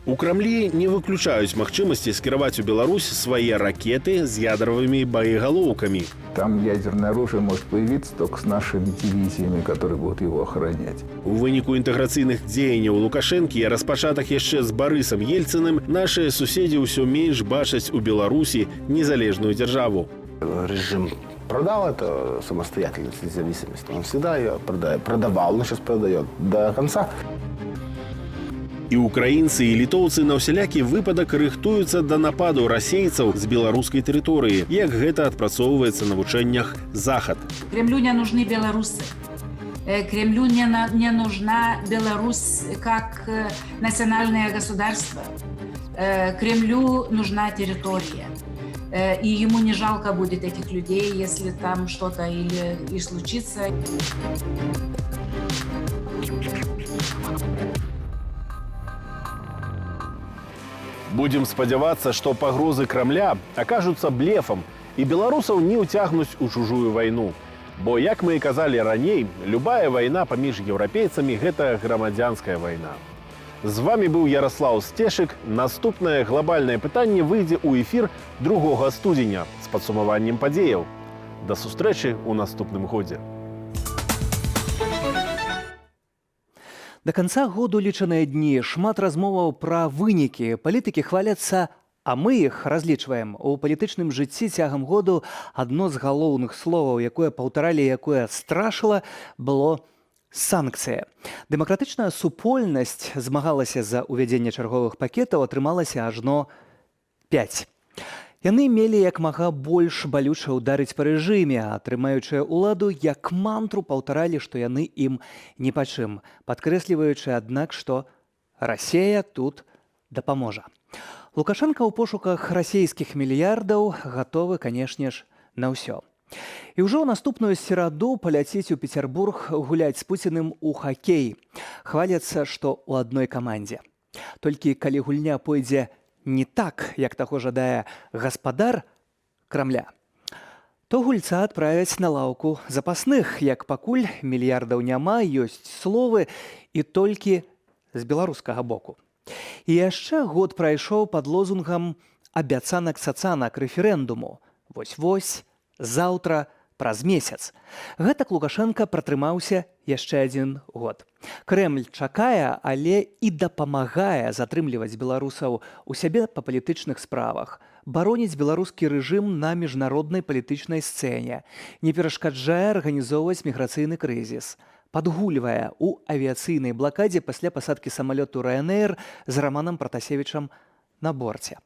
Speaker 16: У Крамлі не выключаюць магчымасці скіраваць у Беларусь свае ракеты з ядровымі боеголовками.
Speaker 15: Там ядерное оружие может появиться только с нашими дивизиями, которые будут его охранять.
Speaker 16: У выніку інтэграцыйных дзеянняў Лукашэнкі, распачатых яшчэ з Барысам Ельцыным, нашыя суседзі ўсё менш бачаць у Беларусі незалежную дзяржаву.
Speaker 19: Режим продал эту самостоятельность, независимость. Он всегда ее продавал, но сейчас продает до конца.
Speaker 16: І украінцы і літоўцы на ўсялякі выпадак рыхтуюцца да нападу расейцаў з беларускай тэрыторыі, як гэта адпрацоўваецца на вучэннях Захад.
Speaker 14: Кремлю не нужны белорусы. Кремлю не нужна Беларусь как национальное государство. Кремлю нужна территория. И ему не жалко будет этих людей, если там что-то и случится.
Speaker 16: Будем спадзявацца, што пагрозы Крамля акажуцца блефам і беларусаў не ўцягнуць у чужую вайну. Бо, як мы і казалі раней, любая вайна паміж еўрапейцамі – гэта грамадзянская вайна. З вами быў Ярослаў Сцешык. Наступнае глобальнае пытанне выйдзе ў эфір 2 студзеня з падсумаваннем падзеяў. Да сустрэчы ў наступным годзе.
Speaker 1: До конца году лічаныя дні, шмат размоваў пра вынікі. Палітыкі хваляцца, а мы іх разлічваем. У палітычным жыцці цягам году адно з галоўных словаў, якое паўтаралі, якое страшыла, было санкцыя. Дэмакратычная супольнасць змагалася за ўвядзенне чарговых пакетаў, атрымалася ажно 5. Яны мелі як мага больш балюча ўдарыць па рэжыме, а атрымаючыя ўладу як мантру паўтаралі, што яны ім ні па чым, падкрэсліваючы, аднак, што Расія тут дапаможа. Лукашенко ў пошуках расійскіх мільярдаў гатовы, канешне ж, на ўсё. І ўжо ў наступную сераду паляціць у Петербург гуляць з Пуціным у хакей. Хваляцца, што ў адной камандзе. Толькі калі гульня пойдзе не так, як таго жадае гаспадар Крамля, то гульца адправяць на лаўку запасных, як пакуль мільярдаў няма, ёсць словы і толькі з беларускага боку. І яшчэ год прайшоў пад лозунгам «Абяцанак-цацанак» рэферэндуму. Вось-вось, заўтра, праз месяц. Гэтак Лукашенко пратрымаўся яшчэ 1 год. Крэмль чакае, але і дапамагае затрымліваць беларусаў у сябе па палітычных справах, бароніць беларускі рэжым на міжнароднай палітычнай сцэне, не перашкаджае арганізоўваць міграцыйны крызіс, падгульвае ў авіяцыйнай блакадзе пасля пасадкі самалёту Ryanair з Раманам Пратасевічам на борце.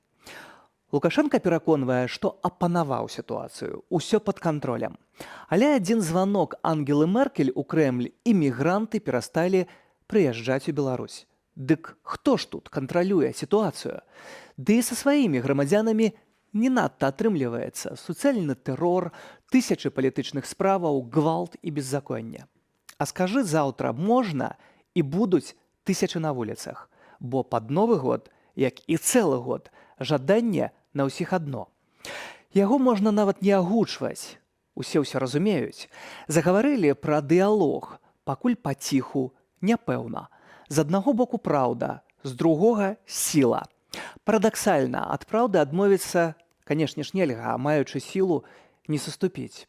Speaker 1: Лукашенко пераконвае, што апанаваў сітуацыю, усё пад кантролем. Але адзін званок Ангелы Меркель у Крэмль і мігранты перасталі прыязджаць у Беларусь. Дык хто ж тут кантралюе сітуацыю? Ды і са сваімі грамадзянамі не надта атрымліваецца. Суцэльны тэрор, тысячы палітычных справаў, гвалт і беззаконне. А скажы, заўтра можна і будуць тысячы на вуліцах. Бо пад Новы год, як і цэлы год, жаданне на ўсіх адно. Яго можна нават не агучваць. Усе ўсё разумеюць. Загаварылі пра дыялог, пакуль паціху, няпэўна. З аднаго боку праўда, з другога сіла. Парадаксальна, ад праўды адмовіцца, канешне ж, нельга, а маючы сілу, не саступіць.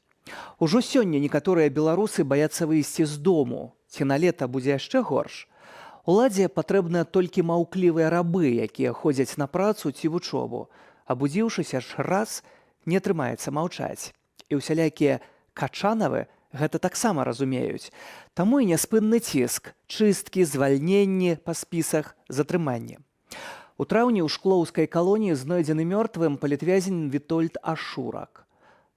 Speaker 1: Ужо сёння некаторыя беларусы баяцца выйсці з дому. Ці на лета будзе яшчэ горш? Уладзе патрэбныя толькі маўклівыя рабы, якія ходзяць на працу ці вучобу. Абудзіўшыся ж раз, не атрымаецца маўчаць. І ўсялякія качанавы гэта таксама разумеюць. Таму і няспынны ціск, чысткі, звальненні па спісах, затрыманні. У траўні ў шклоўскай калоніі знойдзены мёртвым палітвязень Вітольд Ашурак.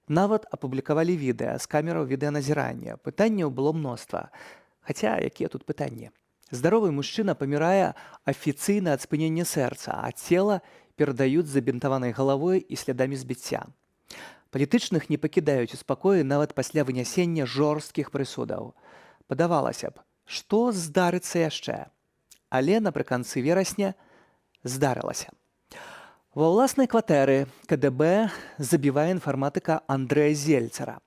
Speaker 1: Нават апублікавалі відэа з камераў відэаназірання. Пытанняў было мноства. Хаця, якія тут пытанні? Здаровы мужчына памірае афіцыйна ад спынення сэрца, а цела перадаюць забінтаванай галавой і слядамі збіцця. Палітычных не пакідаюць у спакоі нават пасля вынясення жорсткіх прысудаў. Падавалася б, што здарыцца яшчэ? Але напрыканцы верасня здарылася. Ва ўласнай кватэры КДБ забівае інфарматыка Андрэя Зельцара.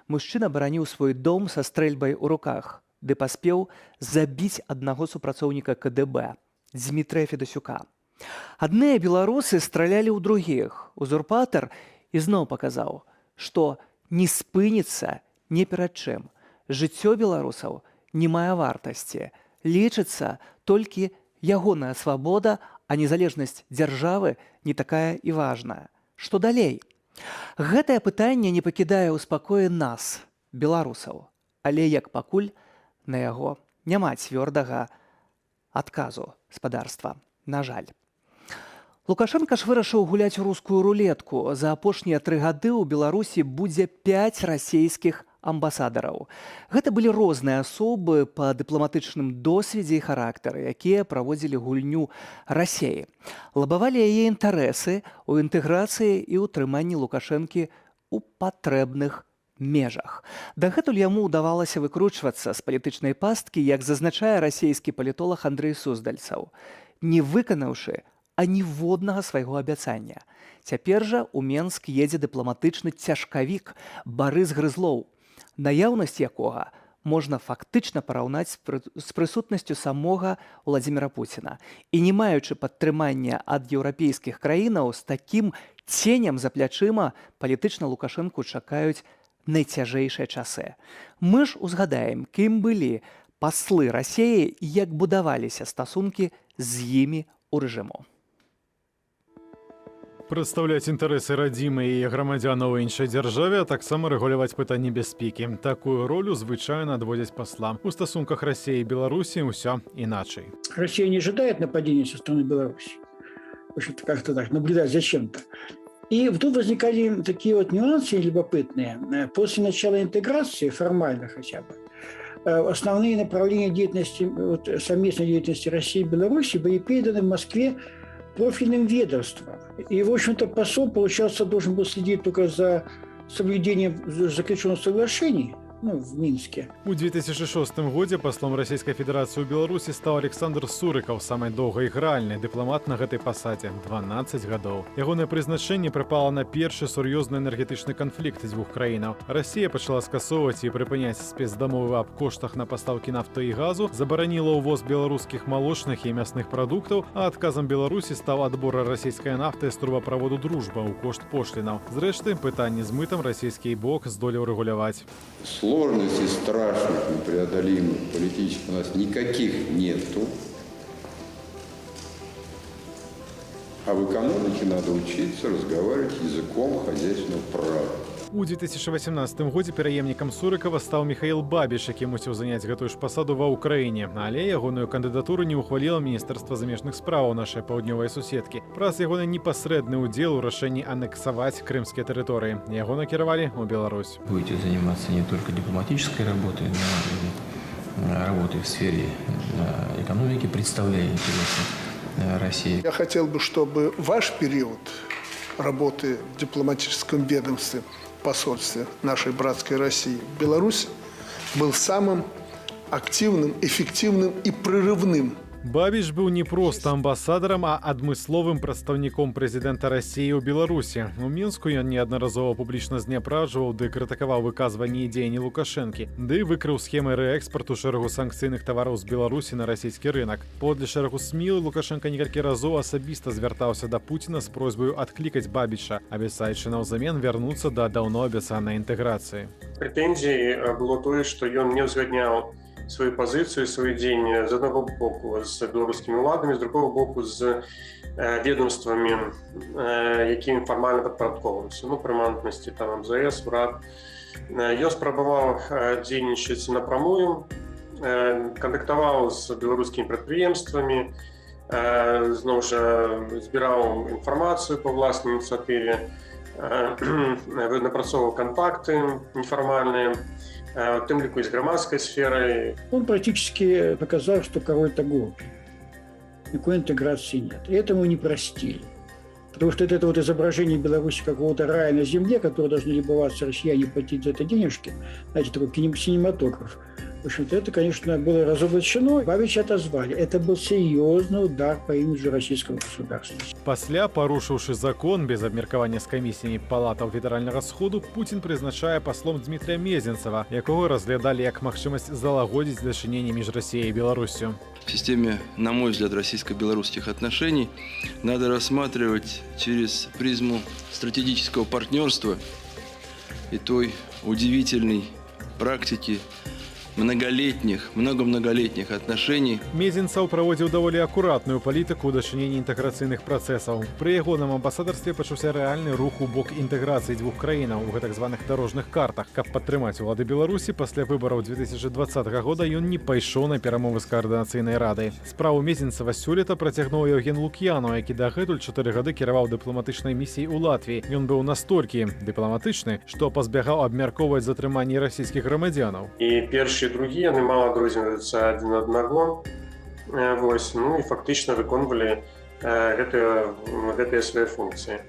Speaker 1: Мужчына бараніў свой дом са стрэльбай у руках, ды паспеў забіць аднаго супрацоўніка КДБ, Дзмітрыя Федасюка. Адныя беларусы стралялі ў другіх. Узурпатар ізноў паказаў, што не спыніцца ні перад чым. Жыццё беларусаў не мае вартасці. Лічыцца толькі ягоная свабода, а незалежнасць дзяржавы не такая і важная. Што далей? Гэтае пытанне не пакідае ў спакоі нас, беларусаў. Але як пакуль на яго няма цвёрдага адказу спадарства. На жаль. Лукашенко ж вырашыў гуляць у рускую рулетку. За апошнія 3 гады ў Беларусі будзе 5 расійскіх амбасадараў. Гэта былі розныя асобы па дыпламатычным досведзе і характары, якія праводзілі гульню Расіі. Лабавалі яе інтарэсы ў інтэграцыі і ўтрыманні Лукашэнкі ў патрэбных межах. Дагэтуль яму ўдавалася выкручвацца з палітычнай пасткі, як зазначае расійскі палітолог Андрэй Суздальцаў, не выканаўшы аніводнага свайго абяцання. Цяпер жа ў Менск едзе дыпламатычны цяжкавік Барыс Грызлоў, наяўнасць якога можна фактычна параўнаць з прысутнасцю самога Владзіміра Пуціна. І не маючы падтрымання ад еўрапейскіх краінаў, з такім ценем за плячыма палітычна Лукашэнку чакаюць найцяжэйшыя часы. Мы ж узгадаем, кім былі паслы Расіі і як будаваліся стасункі з імі ў рэжыму.
Speaker 2: Прадстаўляць інтарэсы радзімай і грамадзянаў у іншай дзяржаве, а таксама рэгуляваць пытанні бяспекі. Такую ролю звычайна адводзяць паслам. У стасунках России и Беларуси ўсё иначе.
Speaker 3: Россия не ожидает нападения со стороны Беларуси. В общем-то, как-то так, наблюдать зачем-то. И тут возникали такие вот нюансы любопытные. После начала интеграции, формально хотя бы, основные направления деятельности, вот, совместной деятельности России и Беларуси были переданы в Москве профильным ведомствам. И, в общем-то, посол, получается, должен был следить только за соблюдением заключенных соглашений, в Мінске.
Speaker 2: У 2006 годзе паслом Расійскай Федэрацыі ў Беларусі стаў Александр Сурыкаў, самай доўгайгральны дыпламат на гэтай пасадзе 12 гадоў. Ягонае прызначэнне прыпала на першы сур'ёзны энергетычны канфлікт дзвюх краінаў. Расія пачала скасоўваць і прыпыняць спецдамовы аб коштах на пастаўкі нафты і газу, забараніла ўвоз беларускіх малочных і мясных прадуктаў, а адказам Беларусі стаў адбор расійскай нафты з трубаправоду «Дружба» ў кошт пошлінаў. Зрэшты, пытанні з мытам расійскі бок здолеў рэгуляваць.
Speaker 20: Сложностей страшных, непреодолимых, политических у нас никаких нету. А в экономике надо учиться разговаривать языком хозяйственного права.
Speaker 2: У 2018 годзе пераемнікам Сурыкава стаў Михаил Бабіш, які мусіў заняць гэтую ж пасаду ва Ўкраіне, але ягоную кандыдатуру не ўхваліла Міністэрства замежных справаў нашай паўднёвай суседкі. Праз ягоны непасрэдны ўдзел у рашэнні анексаваць крымскія тэрыторыі. Яго накіравалі ў Беларусь.
Speaker 8: Будете заниматься не только дипломатической работой, но и работой в сфере экономики, представляя интересы России.
Speaker 5: Я хотел бы, чтобы ваш период работы в дипломатическом ведомстве, посольстве нашей братской России в Беларуси был самым активным, эффективным и прорывным.
Speaker 2: Бабіш быў не проста амбасадарам, а адмысловым прадстаўніком прэзідэнта Расіі ў Беларусі. У Мінску ён неаднаразова публічна знепражваў ды крытыкаваў выказванні і дзеянні Лукашэнкі, ды выкрыў схемы рээкспарту шэрагу санкцыйных тавараў з Беларусі на расійскі рынак. Подле шэрагу СМІ Лукашэнка некалькі разоў асабіста звяртаўся да Пуціна з просьбаю адклікаць Бабіша, абяцаючы наўзамен вярнуцца да даўно абяцанай інтэграцыі.
Speaker 17: Прэтэнзій было тое, што ён не ўзгадняў свою позицию, свой день, з одного боку з белорусскими владами, з другого боку з ведомствами, яким формально подпорядковываются. Прямантності, там МЗС, УРАД. Ён спрабаваў дзейнічаць напрамую, кантактаваў з беларускімі прадпрыемствамі, зноў жа збіраў інфармацыю па власнай ініцыятыве, напрацоўваў контакты нефармальныя, в том лику и с громадской сферой.
Speaker 3: Он практически показал, что король-то голубь. Никакой интеграции нет. И этому не простили. Потому что это вот изображение Беларуси какого-то рая на земле, которое должны любоваться россияне, платить за это денежки, знаете, такой кинематограф. В общем-то, это, конечно, было разоблачено. Бабича отозвали. Это был серьезный удар по имиджу российского государства.
Speaker 2: Пасля, парушыўшы закон без абмеркавання з камісіямі палатаў федэральнага сходу, Пуцін прызначае паслом Дмітрия Мезенцева, якога разглядалі як магчымасць залагодзіць дачыненні між Россией и Беларусью.
Speaker 21: В системе, на мой взгляд, российско-белорусских отношений надо рассматривать через призму стратегического партнерства и той удивительной практики многолетних отношений.
Speaker 2: Мезенцаў праводзіў даволі акуратную палітыку ў дачыненні інтэграцыйных працэсаў. Пры ягоным амбасадарстве пачаўся рэальны рух у бок інтэграцыі дзвюх краінаў у гэтак званых дарожных картах. Каб падтрымаць улады Беларусі, пасля выбараў 2020 года ён не пайшоў на перамовы з каардынацыйнай радай. Справу Мезенцева сёлета працягнуў Евген Лук'янаў, які дагэтуль 4 гады кіраваў дыпламатычнай місіяй у Латвіі. Ён быў настолькі дыпламатычны, што пазбягаў абмяркоўваць затрыманні расійскіх грамадзянаў.
Speaker 17: І першы другие, они мало адрозніваюцца адзін ад аднаго, і фактычна выконвалі гэтыя свае функцыі.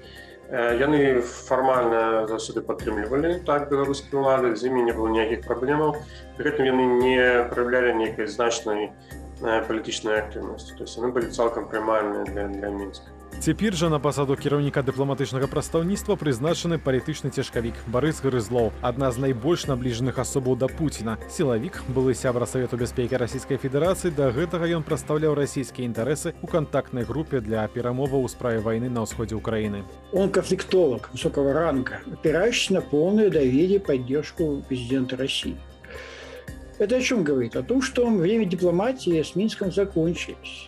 Speaker 17: Яны фармальна заўсёды падтрымлівалі так беларускія ўлады, з імі не было ніякіх праблемаў, пры гэтым яны не праяўлялі нейкай значнай палітычнай актыўнасці, то есть яны былі цалкам прымальныя для Мінска.
Speaker 2: Цяпер жа на пасаду кіраўніка дыпламатычнага прадстаўніцтва прызначаны палітычны цяжкавік Барыс Грызлоў, адна з найбольш набліжаных асобаў да Пуціна. Сілавік, былы сябра Савету бяспекі Расійскай Федэрацыі, да гэтага ён прадстаўляў расійскія інтарэсы ў кантактнай групе для перамоваў у справе вайны на ўсходзе Украіны.
Speaker 3: Он конфликтолог высокого ранга, опирающийся на полное доверие и поддержку президента России. Это о чем говорит? О том, что время дипломатии с Минском закончилось.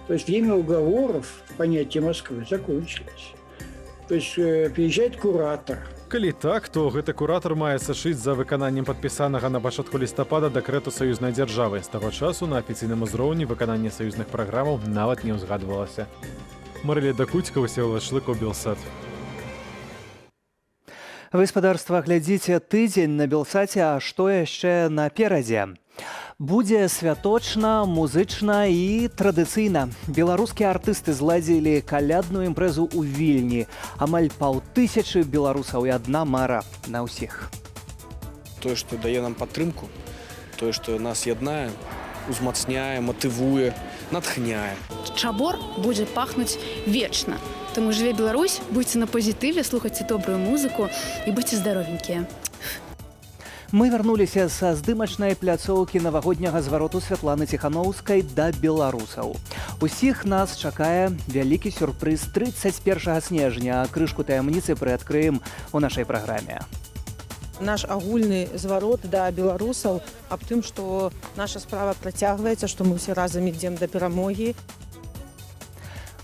Speaker 3: То есть время уговоров, понятие Москвы, закончилось. То есть приезжает куратор.
Speaker 2: Калі так, то гэты куратар мае сачыць за выкананнем падпісанага на пачатку лістапада дэкрэту саюзнай дзяржавы. З таго часу на афіцыйным узроўні выкананне саюзных праграмаў нават не ўзгадвалася. Марылі Дакуцька, Всеволод Шлыкаў, Белсат.
Speaker 1: Гаспадарства, глядзіце тыдзень на Белсаце, а што яшчэ наперадзе? Будзе святочна, музычна і традыцыйна. Беларускія артысты зладзілі калядную імпрэзу ў Вільні. Амаль 5000 беларусаў і адна мара на ўсіх.
Speaker 4: Тое, што дае нам падтрымку, тое, што нас яднае, узмацняе, матывуе, натхняе.
Speaker 22: Чабор будзе пахнуць вечна. Таму жыве Беларусь, будьце на пазітыве, слухайце добрую музыку і будьце здаровенькія.
Speaker 1: Мы вярнуліся са здымачнай пляцоўкі навагодняга звароту Святланы Ціхановскай да беларусаў. Усіх нас чакае вялікі сюрпрыз 31 снежня. Крышку таямніцы прыадкрыем у нашай праграме.
Speaker 23: Наш агульны зварот да беларусаў аб тым, што наша справа працягваецца, што мы ўсе разам ідзем да перамогі.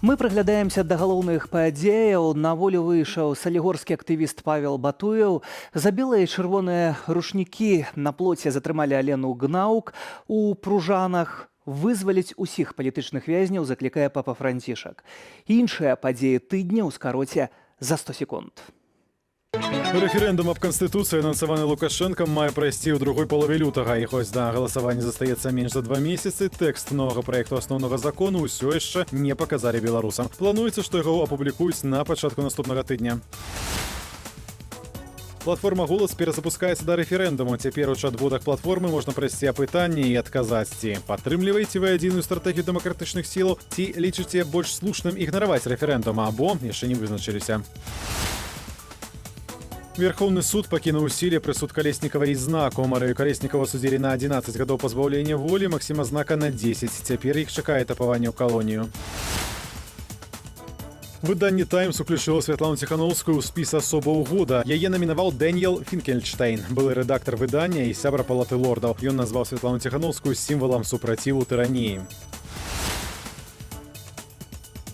Speaker 1: Мы прыглядаемся да галоўных падзеяў. На волю выйшаў салігорскі актывіст Павел Батуеў. За белыя і чырвоныя рушнікі на плоце затрымалі Алену Гнаук. У Пружанах вызваліць усіх палітычных вязняў заклікае папа Францішак. Іншыя падзеі тыдня ў скароце за 100 секунд.
Speaker 2: Рэферэндум аб Канстытуцыі, анансаваны Лукашэнкам, мае прайсці ў другой палове лютага. І хоць да галасавання застаецца менш за 2 месяцы, тэкст новага праекту асноўнага закону ўсё яшчэ не паказалі беларусам. Плануецца, што яго апублікуюць на пачатку наступнага тыдня. Платформа «Голас» перазапускаецца да рэферэндуму. Цяпер у чат-ботах платформы можна прайсці апытанне і адказаць, ці падтрымліваеце вы адзіную стратэгію дэмакратычных сілаў, ці лічыце больш слушным ігнараваць рэферэндум, або яшчэ не вызначыліся. Верховны суд пакінуў у сіле прысуд Калеснікава і Знаку. Марыю Калеснікава судзілі на 11 гадоў пазбаўлення волі, Максіма Знака на 10. Цяпер іх чакае этапаванне ў калонію. Выданне «Таймс» уключыла Святлану Ціхановскую ў спіс асобаў года. Яе намінаваў Дэніел Фінкельштейн, былы рэдактар выдання і сябра палаты лордаў. Ён назваў Святлану Ціхановскую сімвалам супраціву тыраніі.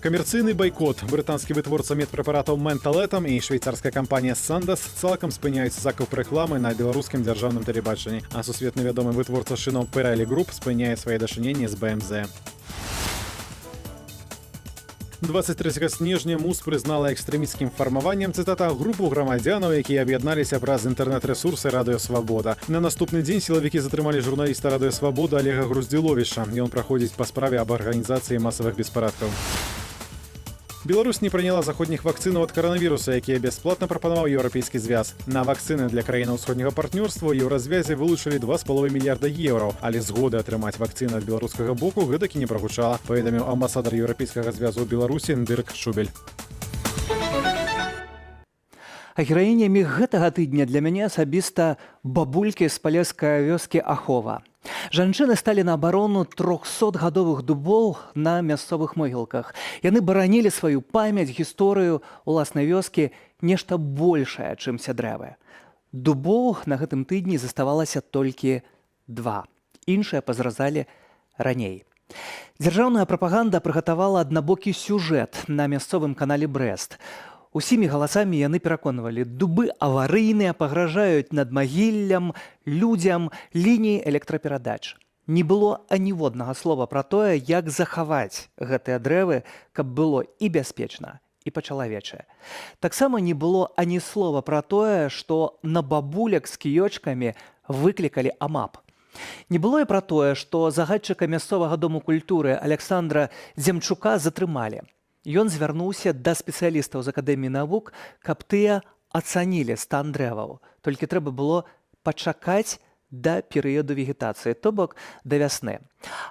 Speaker 2: Камерцыйны байкот. Брытанскі вытворца медпрэпаратаў Менталетам і швейцарская кампанія Сандас цалкам спыняюць закуп рэкламы на беларускім дзяржаўным тэлебачанні, а сусветна вядомы вытворца шынаў Pirelli Group спыняе свае дачыненні з БМЗ. 23 снежня МУЗ прызнала экстрэмісцкім фармаваннем, цытата, групу грамадзянаў, якія аб'ядналіся праз інтэрнэт-рэсурсы Радыё Свабода. На наступны дзень сілавікі затрымалі журналіста Радыё Свабода Олега Груздзіловіча. Ён праходзіць па справе аб арганізацыі масавых беспарадкаў. Беларусь не прыняла заходніх вакцынаў ад каранавіруса, якія бясплатна прапанаваў Еўрапейскі звяз. На вакцыны для краінаў усходняга партнёрства ў Еўразвязе вылучылі 2,5 мільярда еўраў, але згоды атрымаць вакцыны ад беларускага боку гэтакі не прагучала, паведаміў амбасадар Еўрапейскага звязу ў Беларусі Дырк Шубель.
Speaker 1: А гераінямі гэтага тыдня для мяне асабіста бабулькі з палескай вёскі Ахова. Жанчыны сталі на абарону 300гадовых дубоў на мясцовых могілках. Яны баранілі сваю памяць, гісторыю уласнай вёскі, нешта большае, чымся дрэвы. Дубоў на гэтым тыдні заставалася толькі 2. Іншыя пазразалі раней. Дзяржаўная прапаганда прыгатавала аднабокі сюжэт на мясцовым канале «Брэст». Усімі галасамі яны пераконвалі, дубы аварыйныя, пагражаюць над магіллям, людзям, лініі электраперадач. Не было аніводнага слова пра тое, як захаваць гэтыя дрэвы, каб было і бяспечна, і па-чалавечае. Таксама не было ані слова пра тое, што на бабуляк з кіёчкамі выклікалі АМАП. Не было і пра тое, што загадчыка мясцовага дому культуры Александра Земчука затрымалі. Ён звярнуўся да спецыялістаў з Акадэміі навук, каб тыя ацанілі стан дрэваў. Толькі трэба было пачакаць да перыяду вегетацыі, то бок да вясны.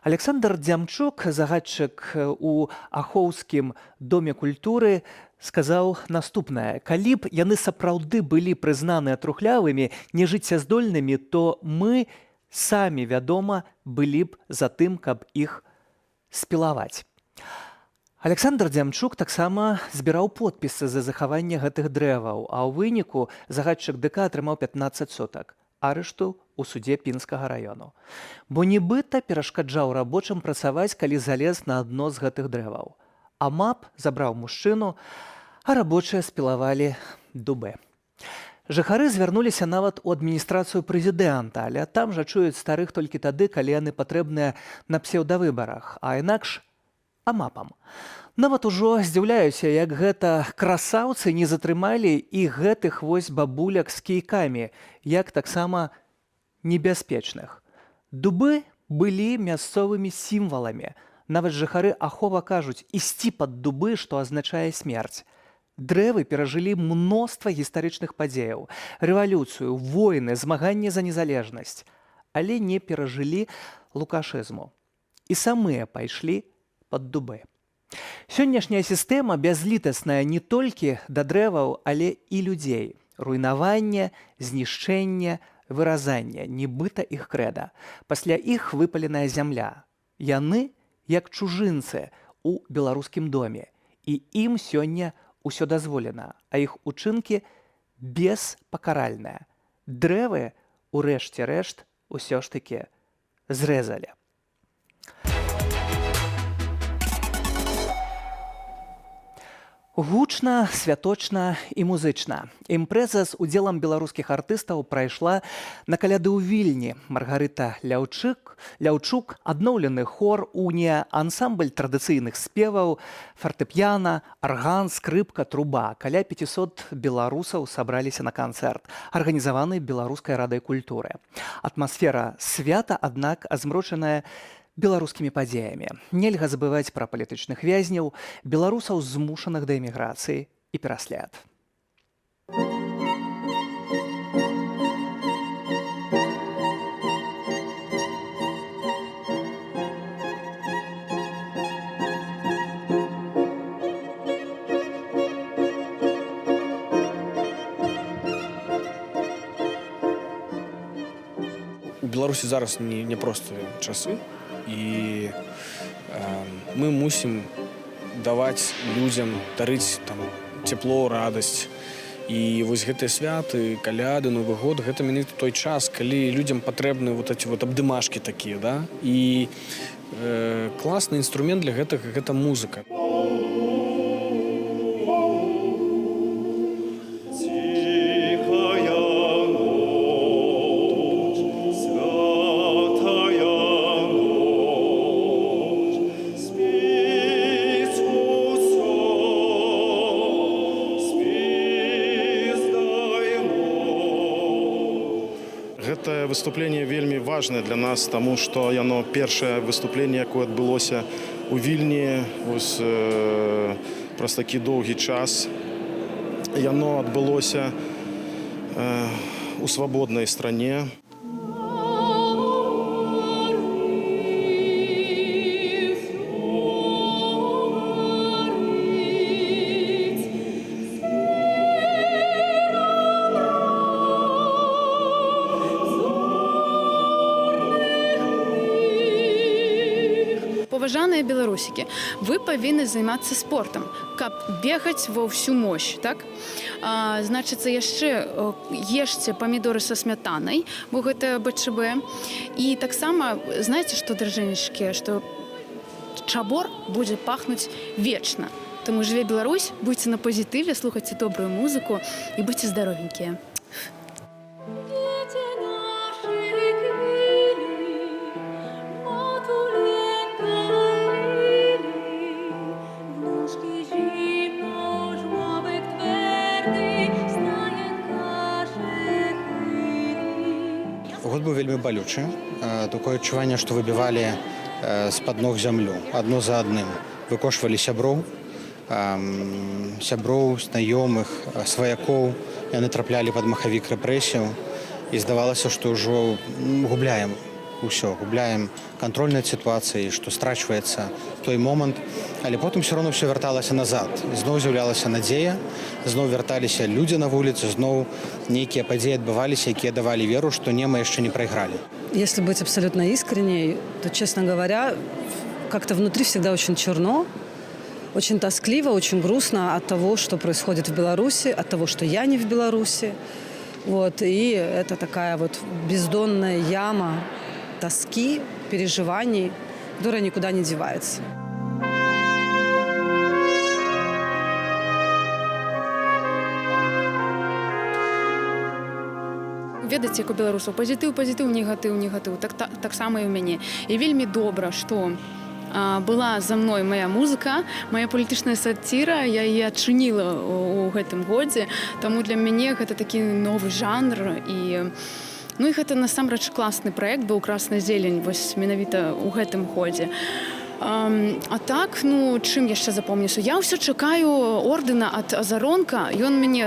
Speaker 1: Александр Дзямчук, загадчык у Ахоўскім доме культуры, сказаў наступнае: калі б яны сапраўды былі прызнаныя трухлявымі, нежыццяздольнымі, то мы самі, вядома, былі б за тым, каб іх спілаваць. Александр Дзямчук таксама збіраў подпісы за захаванне гэтых дрэваў, а ў выніку загадчык ДК атрымаў 15 сотак арышту ў судзе Пінскага раёну. Бо нібыта перашкаджаў рабочым працаваць, калі залез на адно з гэтых дрэваў. А МАП забраў мужчыну, а рабочыя спілавалі дубы. Жыхары звярнуліся нават у адміністрацыю прэзідэнта, але там жа чуюць старых толькі тады, калі яны патрэбныя на псеўдавыбарах, а інакш амапам. Нават ужо здзіўляюся, як гэта красаўцы не затрымалі і гэтых вось бабуляк з кійкамі, як таксама небяспечных. Дубы былі мясцовымі сімваламі. Нават жыхары Ахова кажуць, ісці пад дубы, што азначае смерць. Дрэвы перажылі мноства гістарычных падзеяў, рэвалюцыю, войны, змаганне за незалежнасць, але не перажылі лукашызму. І самыя пайшлі пад дубы. Сённяшняя сістэма бязлітасная не толькі да дрэваў, але і людзей. Руйнаванне, знішчэнне, выразанне, нібыта іх крэда. Пасля іх выпаленая зямля. Яны як чужынцы ў беларускім доме. І ім сёння ўсё дазволена, а іх учынкі беспакаральныя. Дрэвы, у рэшце рэшт, усё ж такі зрэзалі. Гучна, святочна і музычна. Імпрэза з удзелам беларускіх артыстаў прайшла на каляды ў Вільні. Маргарыта Ляўчук, адноўлены хор, унія, ансамбль традыцыйных спеваў, фартэпіяна, арган, скрыпка, труба. Каля 500 беларусаў сабраліся на канцэрт, арганізаваны Беларускай радай культуры. Атмасфера свята, аднак, азмрочаная беларускімі падзеямі. Нельга забываць пра палітычных вязняў, беларусаў, змушаных да эміграцыі і пераслед.
Speaker 4: У Беларусі зараз не простыя часы. І мы мусім даваць людзям, дарыць цепло, радасць. І вось гэтыя святы, каляды, Новы год, гэта менавіта той час, калі людзям патрэбны вот эти вот абдымашкі такія, да? І класны інструмент для гэтага гэта музыка.
Speaker 2: Гэтае выступленне вельмі важнае для нас, таму што яно першае выступленне, якое адбылося ў Вільні праз такі доўгі час. Яно адбылося у свабоднай стране.
Speaker 22: Паважаныя беларусікі, вы павінны займацца спортам, каб бегаць ва ўсю мощь, так? Значыцца, яшчэ ешце памідоры са смятанай, бо гэта БЧБ. І таксама, знаеце, што, даражэнечкі, што чабор будзе пахнуць вечна. Таму жыве Беларусь, будьце на пазітыве, слухайце добрую музыку і будьце здаровенькія.
Speaker 7: Год быў вельмі балючы. Такое адчуванне, што выбівалі з-пад ног зямлю, адно за адным. Выкошвалі сяброў, знаёмых, сваякоў. Яны траплялі пад махавік рэпрэсіяў. і здавалася, што ўжо губляем усё, губляем кантроль над сітуацыяй, што страчваецца той момант, але потым все равно все вярталася назад. Зноў з'яўлялася надзея, зноў вярталіся людзі на вуліцы, зноў нейкія падзеі адбываліся, якія давалі веру, што не, мы яшчэ не прайгралі.
Speaker 6: Если быть абсолютно искренней, то, честно говоря, как-то внутри всегда очень черно, очень тоскливо, очень грустно от того, что происходит в Беларуси, от того, что я не в Беларуси. Вот, и это такая вот бездонная яма тоски, переживаний, которая никуда не девается.
Speaker 22: Ведаеце, як у беларусаў пазітыў, негатыў. Так само і ў мяне. І вельмі добра, што была за мной моя музыка, моя палітычная сатіра, я яе адчыніла ў гэтым годзе, таму для мяне гэта такі новы жанр і гэта насамрэч класны праект быў «Красная зелень», вось менавіта ў гэтым годзе. А так, чым яшчэ запомніўся? Я ўсё чакаю ордэна ад Азаронка, ён мяне,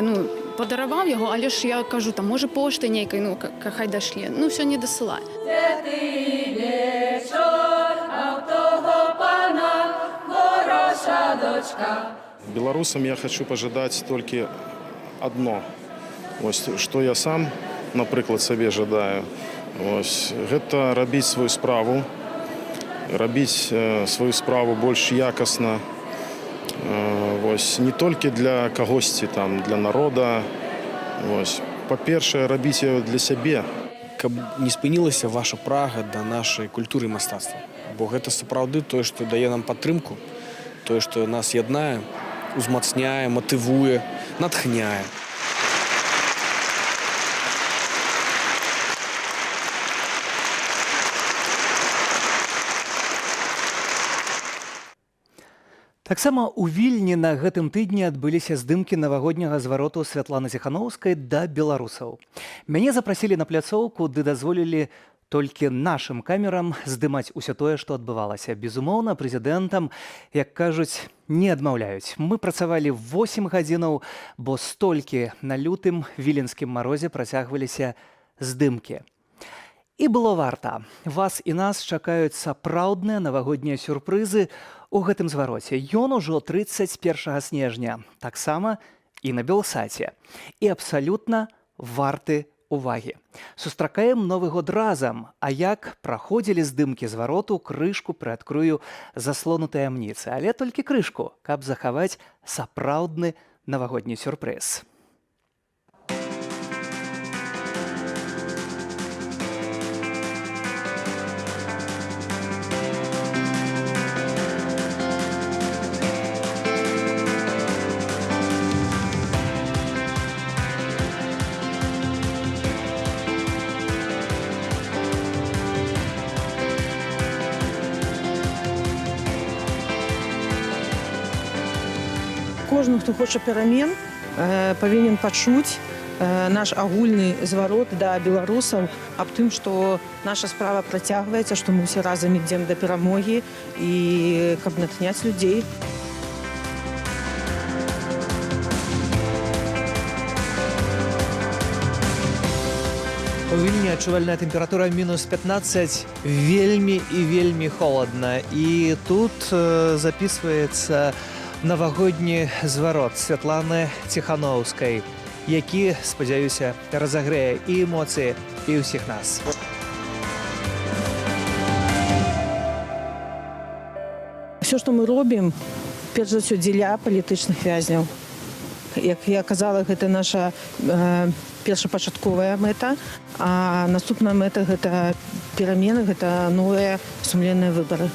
Speaker 22: падараваў яго, але ж я кажу, там, можа, поштай нейкай, хай дашле. Ўсё не дасылае.
Speaker 2: Белорусам я хочу пожадать только одно. Что я сам, например, себе жадаю. Это робить свою справу, робить свою справу больш якасна. Не толькі для кагосьці, для народа. Па-першае, рабіць яго для сябе.
Speaker 4: Каб не спынілася ваша прага да нашай культуры і мастацтва. Бо гэта сапраўды тое, што дае нам падтрымку, тое, што нас яднае, узмацняе, матывуе, натхняе.
Speaker 1: Таксама ў Вільні на гэтым тыдні адбыліся здымкі навагодняга звароту Святланы Ціханаўскай да беларусаў. Мяне запрасілі на пляцоўку, ды дазволілі толькі нашым камерам здымаць усё тое, што адбывалася. Безумоўна, прэзідэнтам, як кажуць, не адмаўляюць. Мы працавалі 8 гадзінаў, бо столькі на лютым віленскім марозе працягваліся здымкі. І было варта. Вас і нас чакаюць сапраўдныя навагоднія сюрпрызы у гэтым звароце. Ён ужо 31 снежня. Таксама і на Белсаце. І абсалютна варты увагі. Сустракаем Новы год разам. А як праходзілі здымкі звароту, крышку прыадкрыю заслону таямніцы. Але толькі крышку, каб захаваць сапраўдны навагодні сюрпрыз.
Speaker 23: Кожны, хто хоча перамен, павінен пачуць наш агульны зварот да беларусаў аб тым, што наша справа працягваецца, што мы ўсе разам ідзем да перамогі і каб натхняць людзей.
Speaker 9: У Вільні адчувальная тэмпература мінус 15, вельмі і вельмі холадна. І тут записваецца навагодні зварот Святланы Ціханаўскай, які, спадзяюся, разагрэе і эмоцыі, і ўсіх нас.
Speaker 23: Все, што мы робім, перш за ўсё дзеля палітычных вязняў. Як я казала, гэта наша першапачатковая мэта, а наступная мэта гэта перамены, гэта новыя сумленныя выбары.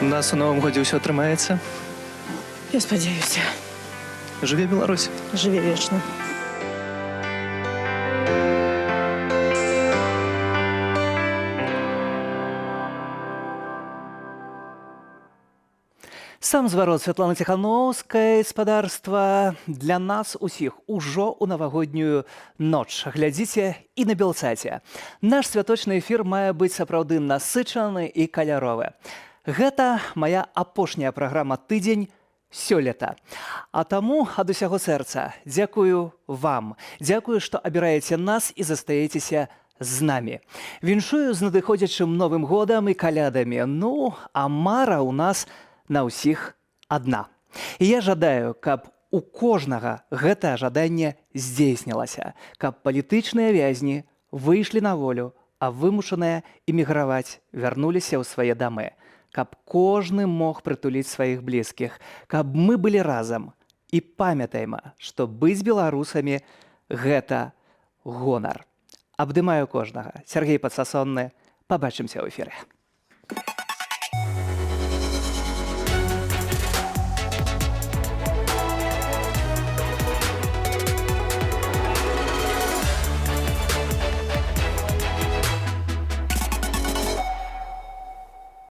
Speaker 9: У нас у Новым годзе ўсё атрымаецца.
Speaker 23: Я спадзяюся.
Speaker 9: Жыве Беларусь.
Speaker 23: Жыве вечна.
Speaker 1: Сам зварот Святланы Ціхановскай спадарства для нас усіх ужо ў навагоднюю ноч. Глядзіце і на Белсаце. Наш святочны эфір мае быць сапраўды насычаны і каляровы. Гэта моя апошняя праграма «Тыдзень» сёлета. А таму ад усяго сэрца дзякую вам. Дзякую, што абіраеце нас і застаецеся з намі. Віншую з надыходзячым Новым годам і калядамі. Ну, а мара ў нас на ўсіх адна. І я жадаю, каб у кожнага гэтае жаданне здзейснілася, каб палітычныя вязні выйшлі на волю, а вымушаныя эміграваць вярнуліся ў свае дамы, каб кожны мог прытуліць сваіх блізкіх, каб мы былі разам. І памятайма, што быць беларусамі – гэта гонар. Абдымаю кожнага. Сергей Падсасонны. Пабачымся ў эфіры.